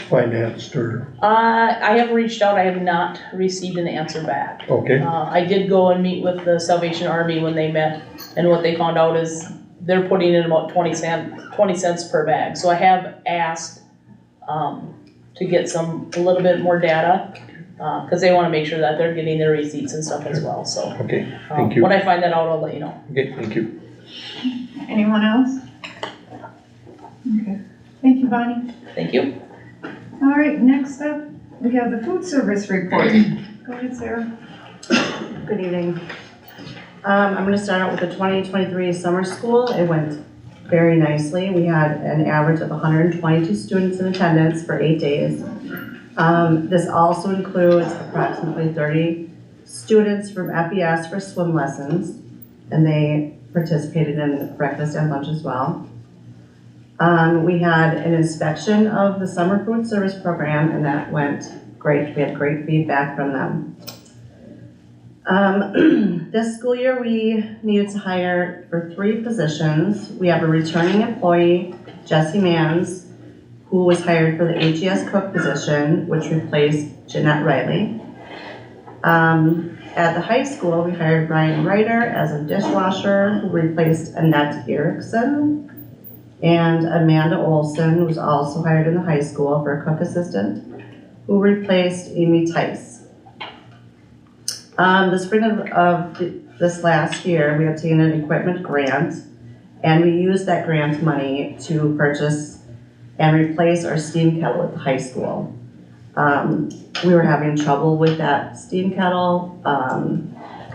financed or? I have reached out. I have not received an answer back. Okay. I did go and meet with the Salvation Army when they met, and what they found out is they're putting in about 20 cents per bag. So I have asked to get a little bit more data, because they want to make sure that they're getting their receipts and stuff as well. So okay, thank you. When I find that out, I'll let you know. Okay, thank you. Anyone else? Okay, thank you, Bonnie. Thank you. All right, next up, we have the food service report. Go ahead, Sarah. Good evening. I'm gonna start out with the 2023 summer school. It went very nicely. We had an average of 122 students in attendance for 8 days. This also includes approximately 30 students from FES for swim lessons, and they participated in breakfast and lunch as well. We had an inspection of the summer food service program, and that went great. We had great feedback from them. This school year, we needed to hire for 3 positions. We have a returning employee, Jessie Mans, who was hired for the HES cook position, which replaced Jeanette Riley. At the high school, we hired Brian Ryder as a dishwasher, who replaced Annette Erickson, and Amanda Olson, who was also hired in the high school for a cook assistant, who replaced Amy Tice. The spring of this last year, we obtained an equipment grant, and we used that grant money to purchase and replace our steam kettle at the high school. We were having trouble with that steam kettle,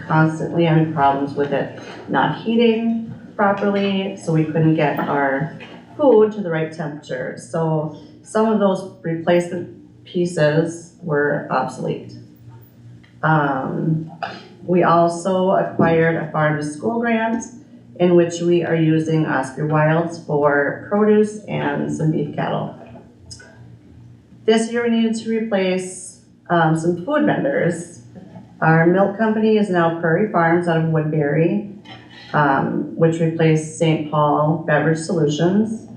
constantly having problems with it not heating properly, so we couldn't get our food to the right temperature. So some of those replacement pieces were obsolete. We also acquired a farm to school grant in which we are using Oscar Wilds for produce and some beef cattle. This year we needed to replace some food vendors. Our milk company is now Prairie Farms out of Woodbury, which replaced St. Paul Beverage Solutions.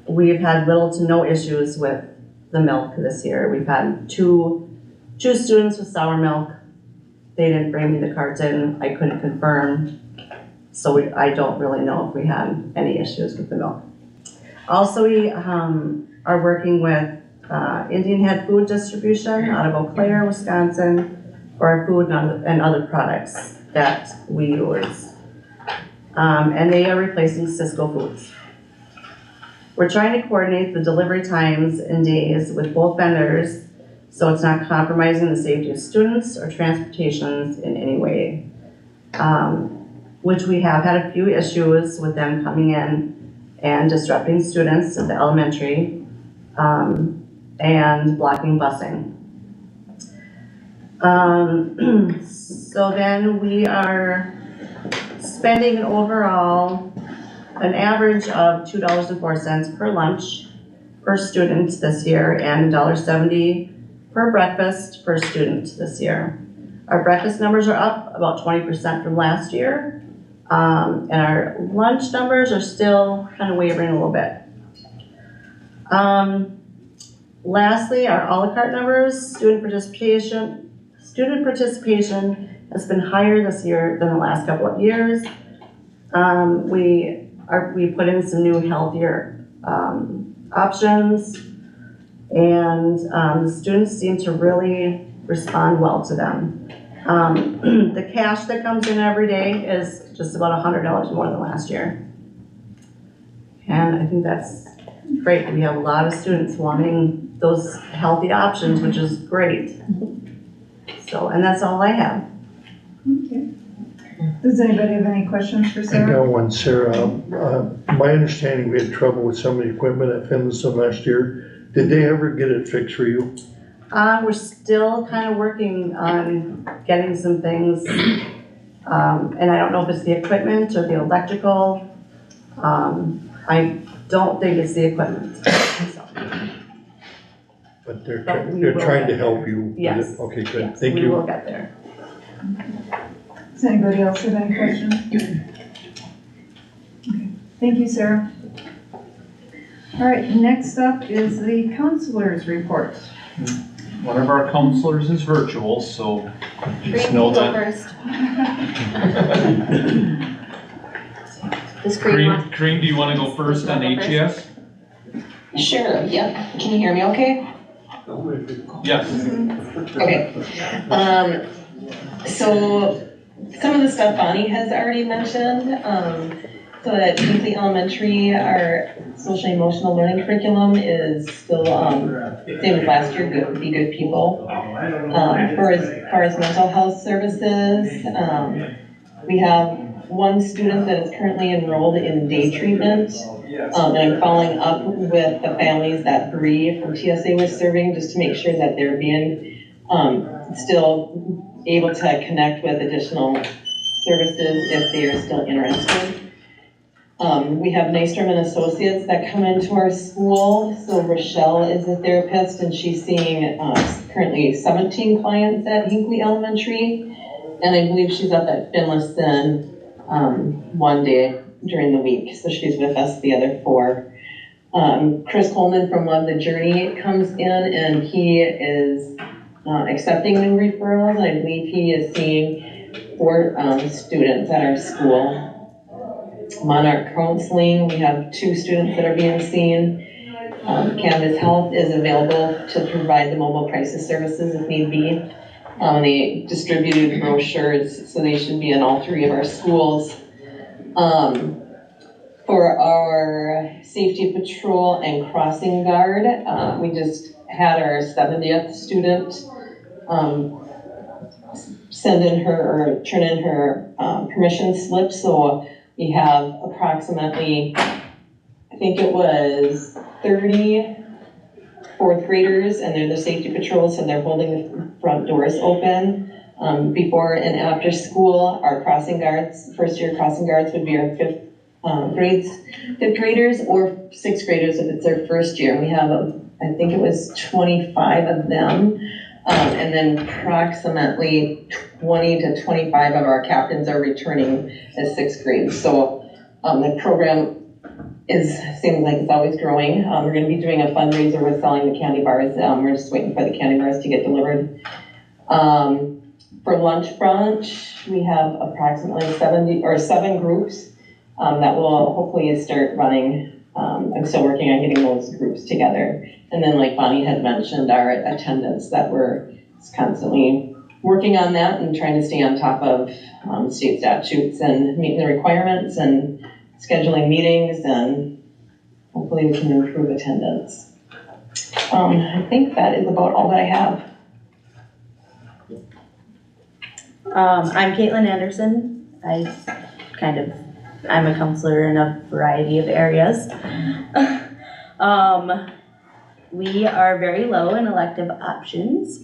We've had little to no issues with the milk this year. We've had two students with sour milk. They didn't bring me the carton. I couldn't confirm. So I don't really know if we had any issues with the milk. Also, we are working with Indian Head Food Distribution out of Eau Claire, Wisconsin, for our food and other products that we use. And they are replacing Cisco Foods. We're trying to coordinate the delivery times and days with both vendors so it's not compromising the safety of students or transportations in any way. Which we have had a few issues with them coming in and disrupting students at the elementary and blocking busing. So then we are spending overall an average of $2.04 per lunch per student this year and $1.70 per breakfast per student this year. Our breakfast numbers are up about 20% from last year, and our lunch numbers are still kind of wavering a little bit. Lastly, our a la carte numbers, student participation has been higher this year than the last couple of years. We put in some new healthier options, and the students seem to really respond well to them. The cash that comes in every day is just about $100 more than last year. And I think that's great. We have a lot of students wanting those healthy options, which is great. So, and that's all I have. Okay. Does anybody have any questions for I Sarah? got one, Sarah. My understanding, we had trouble with some of the equipment at Finlayson last year. Did they ever get it fixed for you? We're still kind of working on getting some things, and I don't know if it's the equipment or the electrical. I don't think it's the equipment. So. But they're trying to help you with Yes. it? Okay, good. Yes, Thank you. we will get there. Does anybody else have any questions? Okay. Thank you, Sarah. All right, next up is the counselor's report. One of our counselors is virtual, so just know that. Kareem, do you want to go first on HES? Sure, yep. Can you hear me okay? Yes. Okay. So some of the stuff Bonnie has already mentioned, So at Hinckley Elementary, our social emotional learning curriculum is still, same as last year, good, be good people. For as far as mental health services, we have one student that is currently enrolled in day treatment. And I'm following up with the families that Bree from TSA was serving, just to make sure that they're being, still able to connect with additional services if they are still interested. We have Nystrom and Associates that come into our school. So Rochelle is a therapist and she's seeing currently 17 clients at Hinckley Elementary. And I believe she's up at Finlayson one day during the week. So she's with us the other 4. Chris Coleman from Love the Journey comes in and he is accepting new referrals. I believe he is seeing 4 students at our school. Monarch Counseling, we have 2 students that are being seen. Canvas Health is available to provide the mobile crisis services if need be. They distributed brochures, so they should be in all 3 of our schools. For our safety patrol and crossing guard, we just had our 70th student send in her, or turn in her permission slip, so we have approximately, I think it was 30 4th graders, and they're the safety patrols, so they're holding the front doors open. Before and after school, our crossing guards, first year crossing guards would be our 5th graders or 6th graders if it's their first year. We have, I think it was 25 of them. And then approximately 20 to 25 of our captains are returning as 6th grade. So the program seems like it's always growing. We're going to be doing a fundraiser with selling the candy bars. We're just waiting for the candy bars to get delivered. For lunch brunch, we have approximately 7 groups that will hopefully start running. I'm still working on getting those groups together. And then like Bonnie had mentioned, our attendance that we're constantly working on that and trying to stay on top of state statutes and meeting the requirements and scheduling meetings, and hopefully we can improve attendance. I think that is about all that I have. I'm Caitlin Anderson. I'm a counselor in a variety of areas. We are very low in elective options.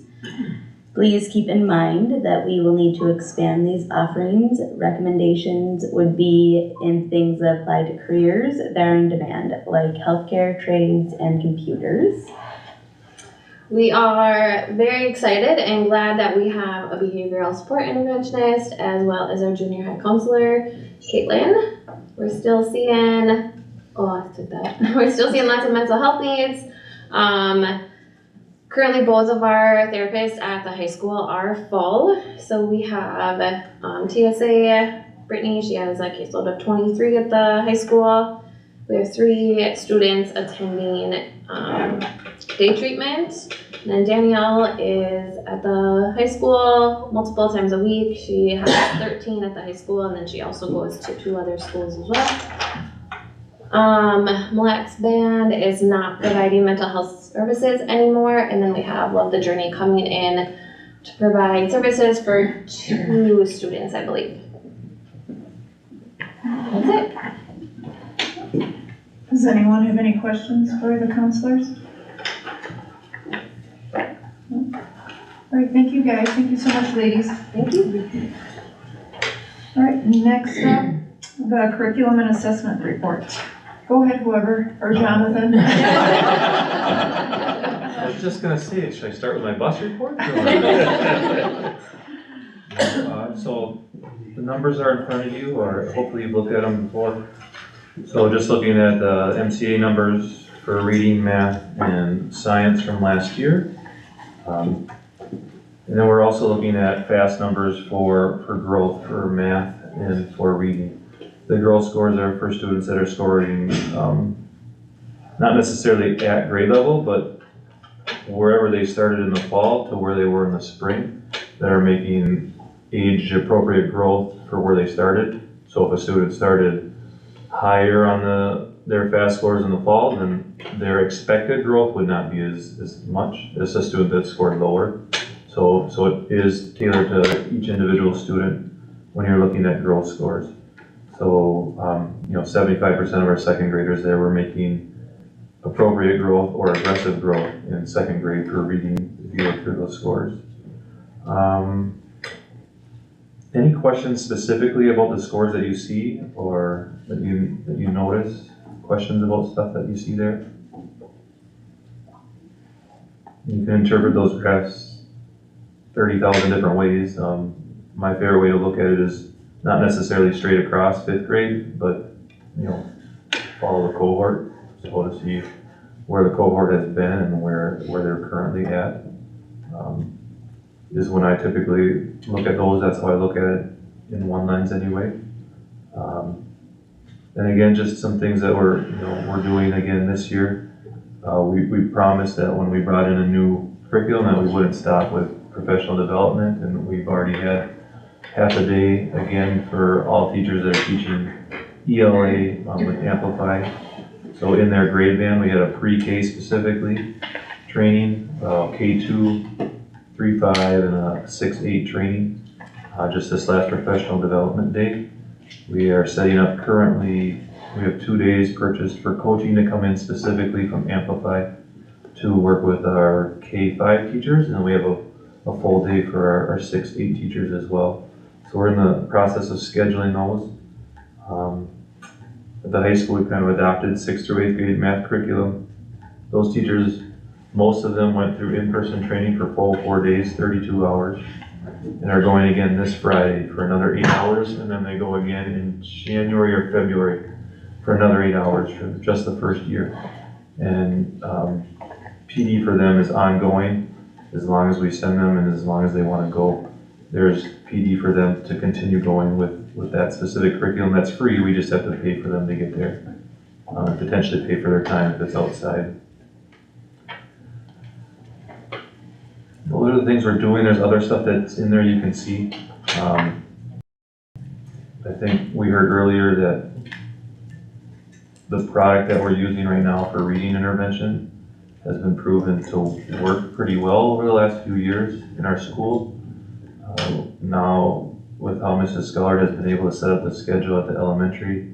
Please keep in mind that we will need to expand these offerings. Recommendations would be in things that apply to careers that are in demand, like healthcare, trades, and computers. We are very excited and glad that we have a behavioral support interventionist as well as our junior high counselor, Caitlin. We're still seeing, we're still seeing lots of mental health needs. Currently both of our therapists at the high school are full. So we have TSA, Brittany, she has a caseload of 23 at the high school. We have 3 students attending day treatment. And then Danielle is at the high school multiple times a week. She has 13 at the high school, and then she also goes to 2 other schools as well. Millett's band is not providing mental health services anymore, and then we have Love the Journey coming in to provide services for 2 students, I believe. That's it. Does anyone have any questions for the counselors? All right, thank you guys. Thank you so much, ladies. Thank you. All right, next up, the curriculum and assessment report. Go ahead, whoever, or Jonathan. I was just gonna say, should I start with my bus report? So the numbers are in front of you, or hopefully you've looked at them before. So just looking at the MCA numbers for reading, math, and science from last year. And then we're also looking at FAST numbers for growth for math and for reading. The growth scores are for students that are scoring not necessarily at grade level, but wherever they started in the fall to where they were in the spring, that are making age appropriate growth for where they started. So if a student started higher on their FAST scores in the fall, then their expected growth would not be as much as a student that scored lower. So it is tailored to each individual student when you're looking at growth scores. So, 75% of our second graders there were making appropriate growth or aggressive growth in second grade for reading, if you look through those scores. Any questions specifically about the scores that you see or that you notice? Questions about stuff that you see there? You can interpret those graphs 30,000 different ways. My favorite way to look at it is not necessarily straight across fifth grade, but follow the cohort, so to see where the cohort has been and where they're currently at. Is when I typically look at those. That's how I look at it in one lens anyway. And again, just some things that we're doing again this year. We promised that when we brought in a new curriculum that we wouldn't stop with professional development, and we've already had half a day again for all teachers that are teaching ELA with Amplify. So in their grade band, we had a pre-K specifically training, K2, 3-5, and a 6-8 training. Just this last professional development day. We are setting up currently, we have 2 days purchased for coaching to come in specifically from Amplify to work with our K5 teachers, and we have a full day for our 6-8 teachers as well. So we're in the process of scheduling those. At the high school, we kind of adopted 6th through 8th grade math curriculum. Those teachers, most of them went through in-person training for full 4 days, 32 hours, and are going again this Friday for another 8 hours, and then they go again in January or February for another 8 hours for just the first year. And PD for them is ongoing as long as we send them and as long as they want to go. There's PD for them to continue going with that specific curriculum. That's free, we just have to pay for them to get there. Potentially pay for their time if it's outside. Those are the things we're doing. There's other stuff that's in there you can see. I think we heard earlier that the product that we're using right now for reading intervention has been proven to work pretty well over the last few years in our school. Now, with how Mrs. Scullard has been able to set up the schedule at the elementary,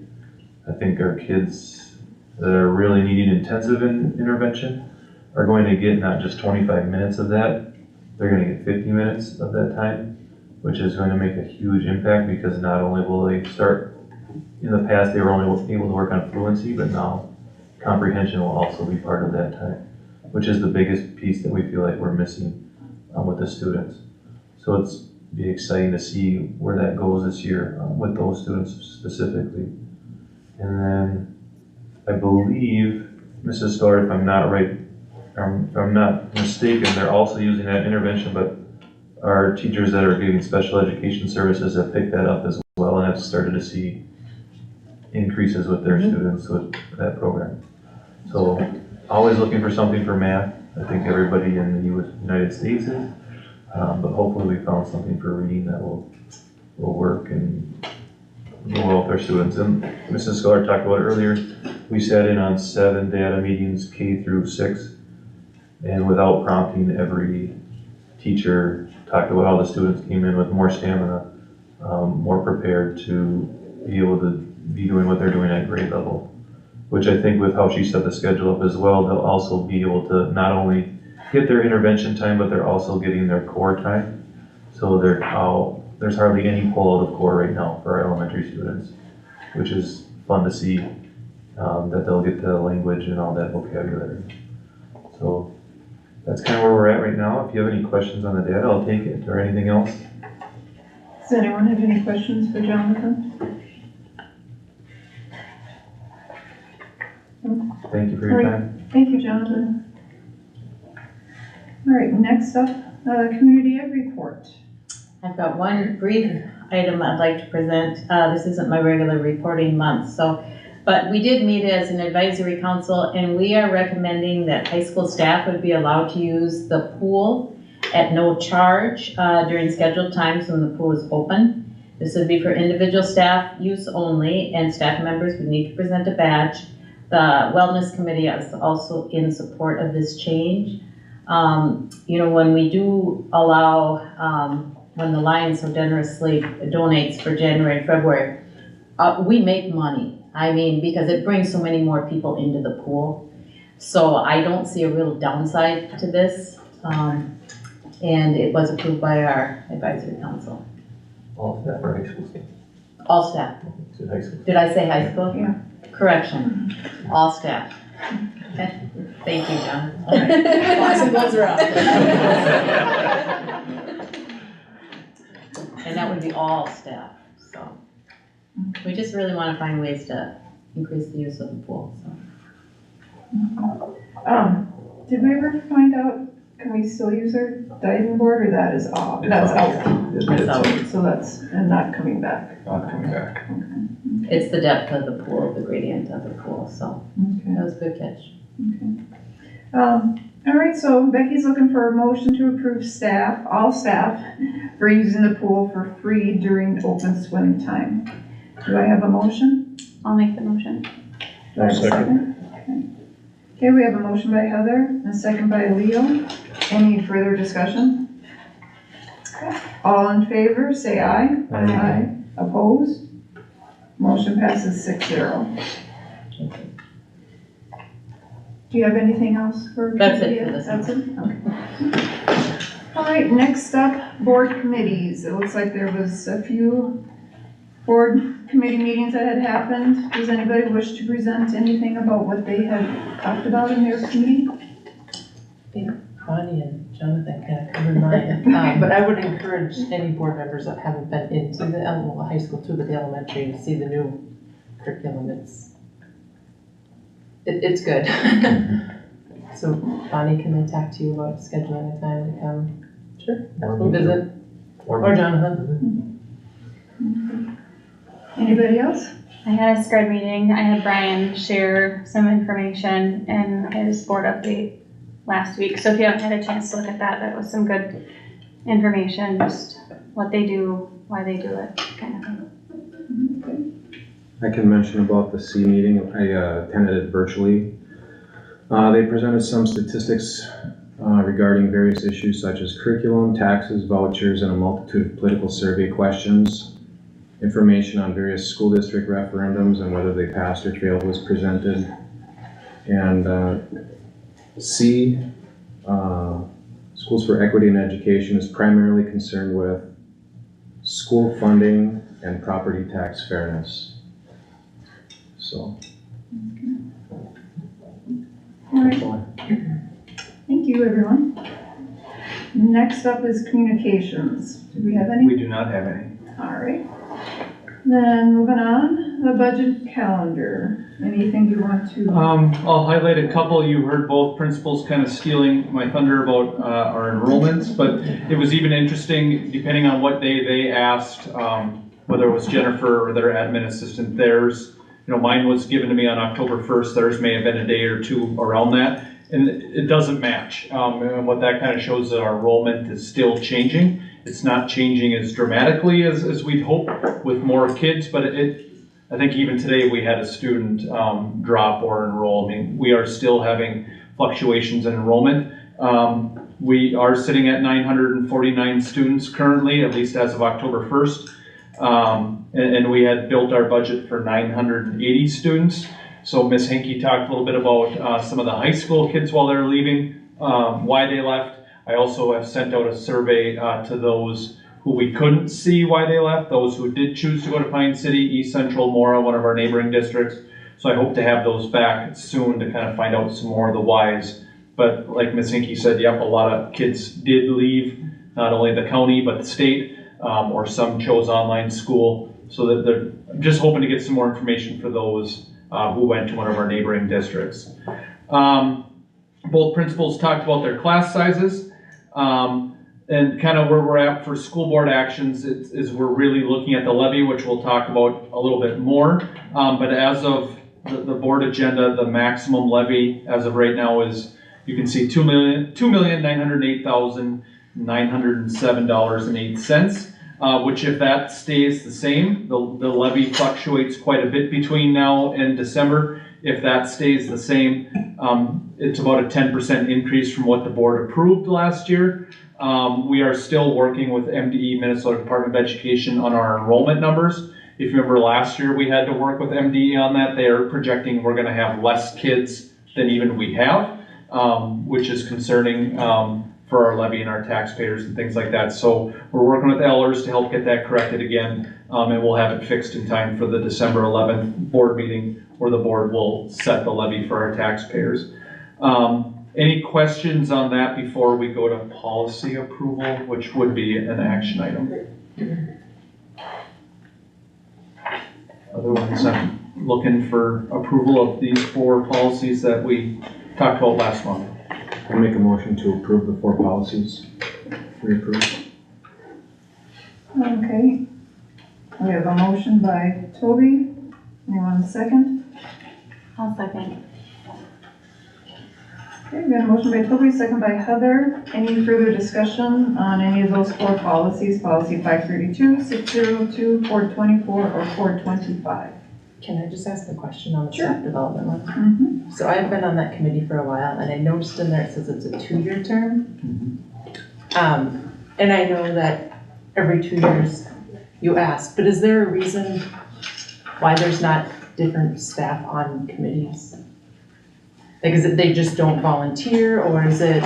I think our kids that are really needing intensive intervention are going to get not just 25 minutes of that, they're going to get 50 minutes of that time, which is going to make a huge impact because not only will they start, in the past they were only able to work on fluency, but now comprehension will also be part of that time, which is the biggest piece that we feel like we're missing with the students. So it's be exciting to see where that goes this year with those students specifically. And then I believe, Mrs. Scullard, if I'm not mistaken, they're also using that intervention, but our teachers that are giving special education services have picked that up as well and have started to see increases with their students with that program. So always looking for something for math. I think everybody in the United States is. But hopefully we found something for reading that will work and go well with our students. And Mrs. Scullard talked about it earlier. We sat in on 7 data meetings, K through 6, and without prompting, every teacher talked about how the students came in with more stamina, more prepared to be able to be doing what they're doing at grade level. Which I think with how she set the schedule up as well, they'll also be able to not only get their intervention time, but they're also getting their core time. So there's hardly any pull out of core right now for our elementary students, which is fun to see that they'll get the language and all that vocabulary. So that's kind of where we're at right now. If you have any questions on the data, I'll take it, or anything else. Does anyone have any questions for Jonathan? Thank you for your time. Thank you, Jonathan. All right, next up, community ed report. I've got one brief item I'd like to present. This isn't my regular reporting month, but we did meet as an advisory council, and we are recommending that high school staff would be allowed to use the pool at no charge during scheduled times when the pool is open. This would be for individual staff use only, and staff members would need to present a badge. The Wellness Committee is also in support of this change. When we do allow, when the Lions so generously donates for January and February, we make money. I mean, because it brings so many more people into the pool. So I don't see a real downside to this. And it was approved by our advisory council. All staff or high school staff? All staff. To high school. Did I say high school? Yeah. Correction, all staff. Thank you, John. Awesome, those are up. And that would be all staff, so. We just really want to find ways to increase the use of the pool, so. Did we ever find out, can we still use our diving board, or that is off? That's out. It's out. So that's, and not coming back. Not coming back. It's the depth of the pool, the gradient of the pool, so Okay. that was a good catch. All right, so Becky's looking for a motion to approve staff, all staff, for using the pool for free during open swim time. Do I have a motion? I'll make the motion. Do I have a second? Okay, we have a motion by Heather and a second by Leo. Any further discussion? All in favor, say aye. Aye. Opposed? Motion passes 6-0. Do you have anything else for? That's it for this one. That's it? Okay. All right, next up, board committees. It looks like there was a few board committee meetings that had happened. Does anybody wish to present anything about what they had talked about in their committee? Connie and Jonathan kind of covered mine, but I would encourage any board members that haven't been into the high school to the elementary to see the new curriculum. It's good. So Bonnie, can I talk to you about scheduling a time to come? Sure. Visit, or Jonathan. Anybody else? I had a SCRED meeting. I had Brian share some information in his board update last week. So if you haven't had a chance to look at that, that was some good information, just what they do, why they do it, kind of thing. I can mention about the C meeting. I attended it virtually. They presented some statistics regarding various issues such as curriculum, taxes, vouchers, and a multitude of political survey questions. Information on various school district referendums and whether they passed or failed was presented. And C, Schools for Equity in Education, is primarily concerned with school funding and property tax fairness. So. All right. Thank you, everyone. Next up is communications. Do we have any? We do not have any. All right. Then moving on, the budget calendar. Anything you want to? I'll highlight a couple. You heard both principals kind of stealing my thunder about our enrollments, but it was even interesting, depending on what day they asked, whether it was Jennifer or their admin assistant, theirs. Mine was given to me on October 1st. Theirs may have been a day or two around that, and it doesn't match. And what that kind of shows is that our enrollment is still changing. It's not changing as dramatically as we'd hope with more kids, but I think even today we had a student drop or enroll. I mean, we are still having fluctuations in enrollment. We are sitting at 949 students currently, at least as of October 1st. And we had built our budget for 980 students. So Ms. Hinckley talked a little bit about some of the high school kids while they're leaving, why they left. I also have sent out a survey to those who we couldn't see why they left, those who did choose to go to Pine City, East Central, Mora, one of our neighboring districts. So I hope to have those back soon to kind of find out some more of the whys. But like Ms. Hinckley said, yep, a lot of kids did leave, not only the county, but the state, or some chose online school. So that they're just hoping to get some more information for those who went to one of our neighboring districts. Both principals talked about their class sizes. And kind of where we're at for school board actions is we're really looking at the levy, which we'll talk about a little bit more. But as of the board agenda, the maximum levy as of right now is, you can see $2,908,907.08. which if that stays the same, the levy fluctuates quite a bit between now and December. If that stays the same, it's about a 10% increase from what the board approved last year. We are still working with MDE, Minnesota Department of Education, on our enrollment numbers. If you remember last year, we had to work with MDE on that. They are projecting we're gonna have less kids than even we have, which is concerning for our levy and our taxpayers and things like that. So we're working with Ehlers to help get that corrected again, and we'll have it fixed in time for the December 11th board meeting, where the board will set the levy for our taxpayers. Any questions on that before we go to policy approval, which would be an action item? Otherwise, I'm looking for approval of these 4 policies that we talked about last month. I'll make a motion to approve the 4 policies. Reapprove. Okay. We have a motion by Toby. Anyone second? I'll second. Okay, we got a motion by Toby, second by Heather. Any further discussion on any of those 4 policies? Policy 532, 602, 424, or 425? Can I just ask a question on the staff development one? Mm-hmm. So I've been on that committee for a while, and I noticed in there it says it's a 2-year term. And I know that every 2 years you ask, but is there a reason why there's not different staff on committees? Like, is it they just don't volunteer, or is it?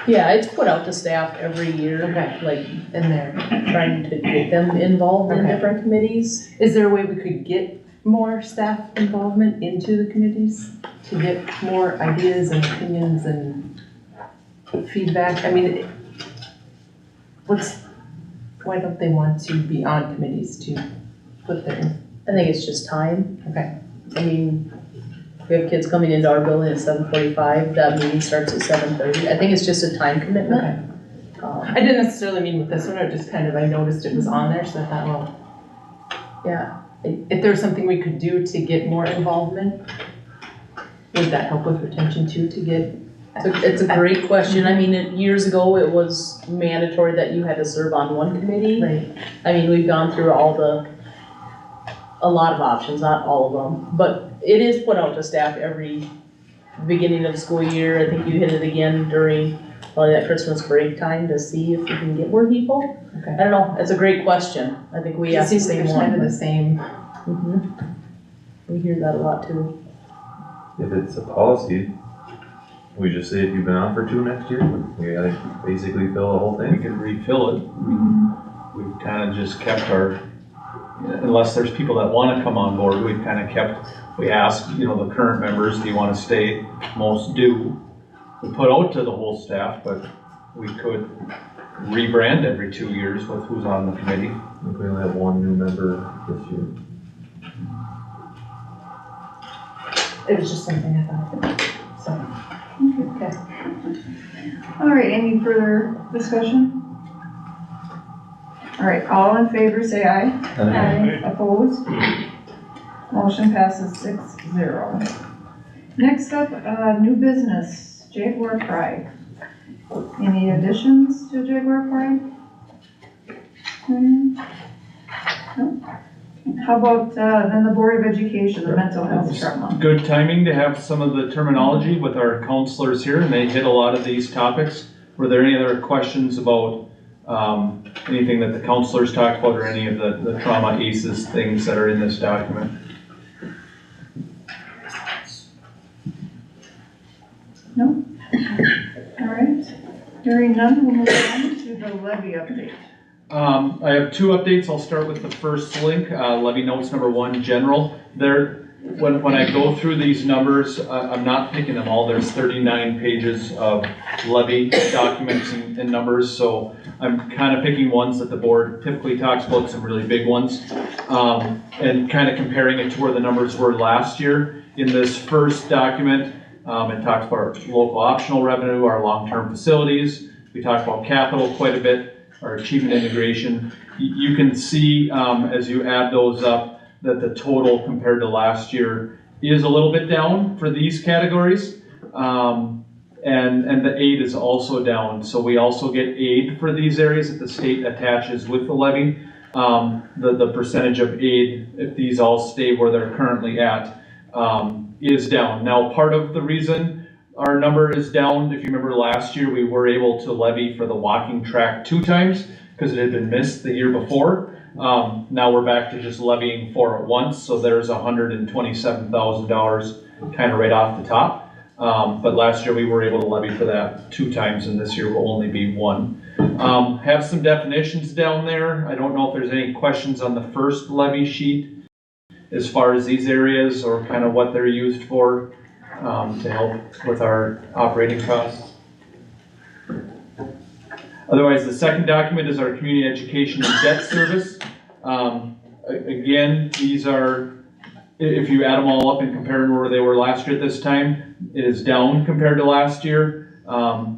Yeah, it's put out to staff every year, Okay. like, In there. trying to get them involved in Okay. different committees. Is there a way we could get more staff involvement into the committees to get more ideas and opinions and feedback? I mean, why don't they want to be on committees to put their? I think it's just time. Okay. I mean, we have kids coming into our building at 7:45, that meeting starts at 7:30. I think it's just a time commitment. Okay. I didn't necessarily mean with this one, I just kind of, I noticed it was on there, so I thought, well, Yeah, if there's something we could do to get more involvement, would that help with retention too, to get? it's a great question. I mean, years ago, it was mandatory that you had to serve on one committee. Right. I mean, we've gone through a lot of options, not all of them, but it is put out to staff every beginning of the school year. I think you hit it again during probably that Christmas break time to see if we can get more people. Okay. I don't know, it's a great question. I think we It ask the seems like same there's kind of one. the same. Mhm. We hear that a lot too. If it's a policy, we just say if you've been on for 2 next year, we gotta basically fill the whole We thing. can refill it. We've kind of just kept our, unless there's people that want to come on board, we've kind of kept, we ask, the current members, do you want to stay? Most do. We put out to the whole staff, but we could rebrand every 2 years with who's on the committee. I think we only have 1 new member this year. It was just something I thought, so. Okay. All right, any further discussion? All right, all in favor, say aye. Aye. Opposed? Motion passes 6-0. Next up, new business, Jaguar Pride. Any additions to Jaguar Pride? No? How about, then the Board of Education, the mental health trauma? Good timing to have some of the terminology with our counselors here, and they hit a lot of these topics. Were there any other questions about anything that the counselors talked about, or any of the trauma ACEs things that are in this document? No? All right, hearing none, we'll move on to the levy update. I have 2 updates. I'll start with the first link, levy notes number 1, general. When I go through these numbers, I'm not picking them all. There's 39 pages of levy documents and numbers, so I'm kind of picking ones that the board typically talks about, some really big ones, and kind of comparing it to where the numbers were last year. In this first document, it talks about our local optional revenue, our long-term facilities. We talk about capital quite a bit, our achievement integration. You can see as you add those up that the total compared to last year is a little bit down for these categories. And the aid is also down. So we also get aid for these areas that the state attaches with the levy. the percentage of aid, if these all stay where they're currently at, is down. Now, part of the reason our number is down, if you remember last year, we were able to levy for the walking track 2 times because it had been missed the year before. Now we're back to just levying for it once, so there's $127,000 kind of right off the top. But last year we were able to levy for that 2 times, and this year will only be 1. Have some definitions down there. I don't know if there's any questions on the first levy sheet as far as these areas or kind of what they're used for to help with our operating costs. Otherwise, the second document is our community education and debt service. Again, these are, if you add them all up and compare them where they were last year at this time, it is down compared to last year,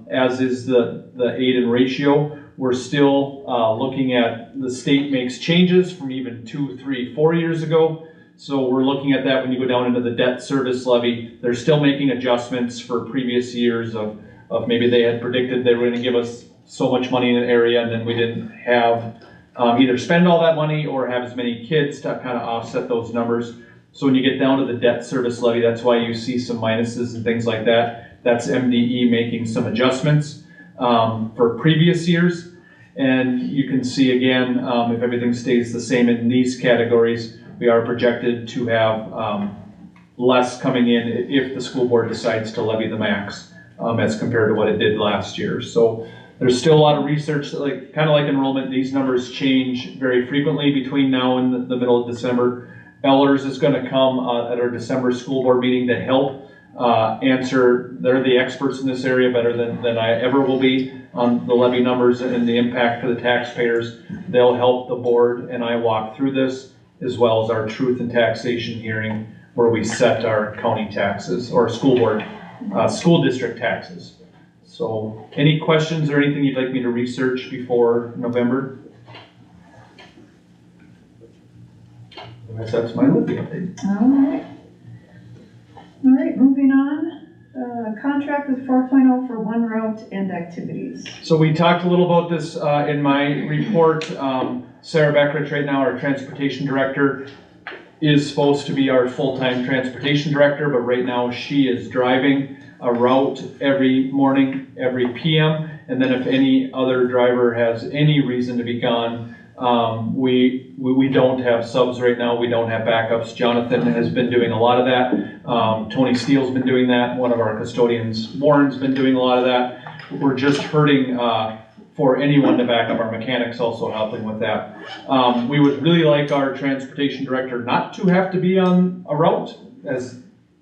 as is the aid and ratio. We're still looking at, the state makes changes from even 2, 3, 4 years ago. So we're looking at that when you go down into the debt service levy. They're still making adjustments for previous years of maybe they had predicted they were going to give us so much money in an area and then we didn't have either spend all that money or have as many kids to kind of offset those numbers. So when you get down to the debt service levy, that's why you see some minuses and things like that. That's MDE making some adjustments for previous years. And you can see again, if everything stays the same in these categories, we are projected to have less coming in if the school board decides to levy the max as compared to what it did last year. So there's still a lot of research, like kind of like enrollment, these numbers change very frequently between now and the middle of December. Ellers is going to come at our December school board meeting to help answer. They're the experts in this area better than I ever will be on the levy numbers and the impact for the taxpayers. They'll help the board and I walk through this, as well as our truth and taxation hearing where we set our county taxes or school board, school district taxes. So any questions or anything you'd like me to research before November? That's my levy update. All right, moving on. Contract with 4.0 for one route and activities. So we talked a little about this in my report. Sarah Beckrich right now, our transportation director, is supposed to be our full-time transportation director, but right now she is driving a route every morning, every PM, and then if any other driver has any reason to be gone, we don't have subs right now, we don't have backups. Jonathan has been doing a lot of that. Tony Steele's been doing that. One of our custodians, Warren's been doing a lot of that. We're just hurting for anyone to back up. Our mechanics also helping with that. We would really like our transportation director not to have to be on a route, as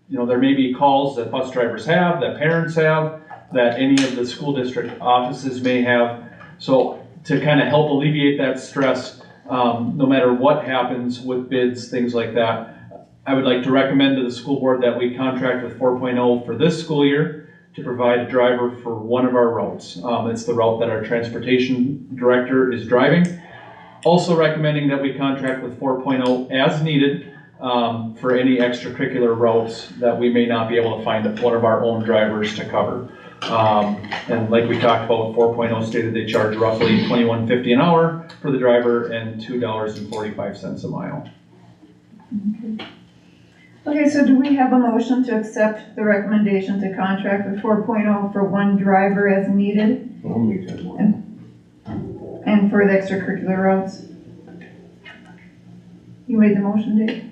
you know, there may be calls that bus drivers have, that parents have, that any of the school district offices may have. So to kind of help alleviate that stress, no matter what happens with bids, things like that, I would like to recommend to the school board that we contract with 4.0 for this school year to provide a driver for one of our routes. It's the route that our transportation director is driving. Also recommending that we contract with 4.0 as needed for any extracurricular routes that we may not be able to find one of our own drivers to cover. And like we talked about, 4.0 stated they charge roughly $21.50 an hour for the driver and $2.45 a mile. Okay, so do we have a motion to accept the recommendation to contract with 4.0 for one driver as needed? And for the extracurricular routes? You made the motion, Dave?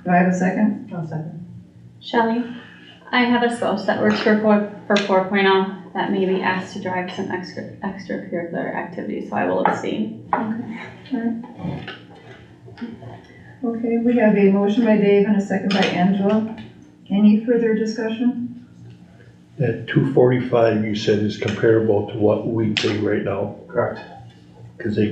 Do I have a second? I'll second. Shelley, I have a spouse that works for 4.0 that may be asked to drive some extracurricular activities, so I will abstain. Okay. All right. Okay, we have a motion by Dave and a second by Angela. Any further discussion? That $245 you said is comparable to what we pay right now. Correct. Because they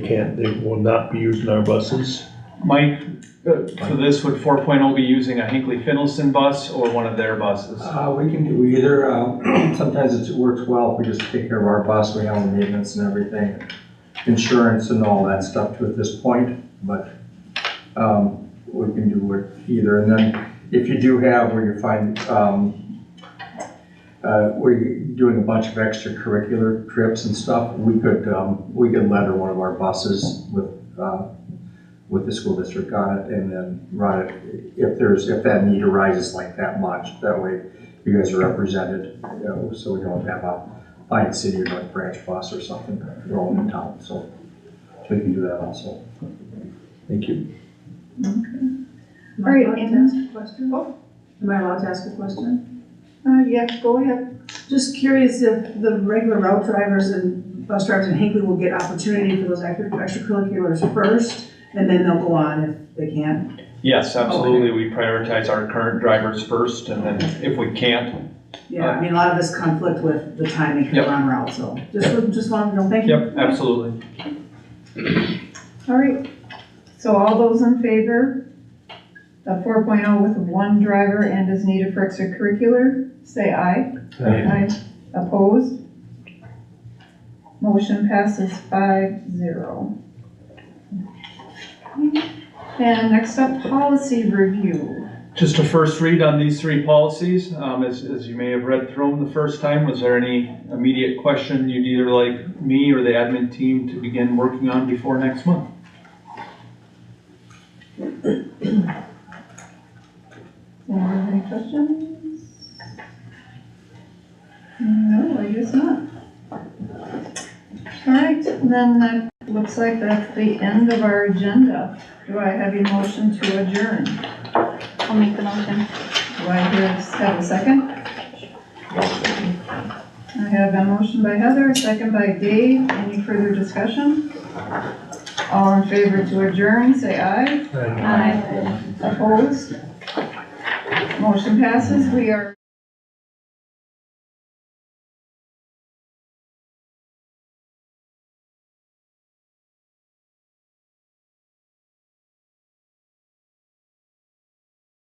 will not be using our buses. Mike, for this, would 4.0 be using a Hinckley-Finlayson bus or one of their buses? We can do either. Sometimes it works well if we just take care of our bus, we handle maintenance and everything, insurance and all that stuff to at this point, but we can do it either. And then if you do have where you find where you're doing a bunch of extracurricular trips and stuff, we could letter one of our buses with with the school district on it and then run it if that need arises like that much. That way you guys are represented, you know, so we don't have a Pine City or North Branch bus or something rolling in town, so we can do that also. Thank you. All right, Am I allowed to ask a question? Am I allowed to ask a question? Yeah, go ahead. Just curious if the regular route drivers and bus drivers in Hinckley will get opportunity for those extracurriculars first, and then they'll go on if they can? Yes, absolutely. We prioritize our current drivers first, and then if we can't. Yeah, I mean, a lot of this conflict with the timing for Yep. on route, so just wanted to know, thank you. Yep, absolutely. All right, so all those in favor of 4.0 with one driver and is needed for extracurricular, say aye. Aye. Opposed? Motion passes 5-0. And next up, policy review. Just a first read on these three policies. As you may have read through them the first time, was there any immediate question you'd either like me or the admin team to begin working on before next month? Anyone have any questions? No, I guess not. All right, then that looks like that's the end of our agenda. Do I have a motion to adjourn? I'll make the motion. Do I have a second? I have a motion by Heather, a second by Dave. Any further discussion? All in favor to adjourn, say aye. Aye. Opposed? Motion passes. We are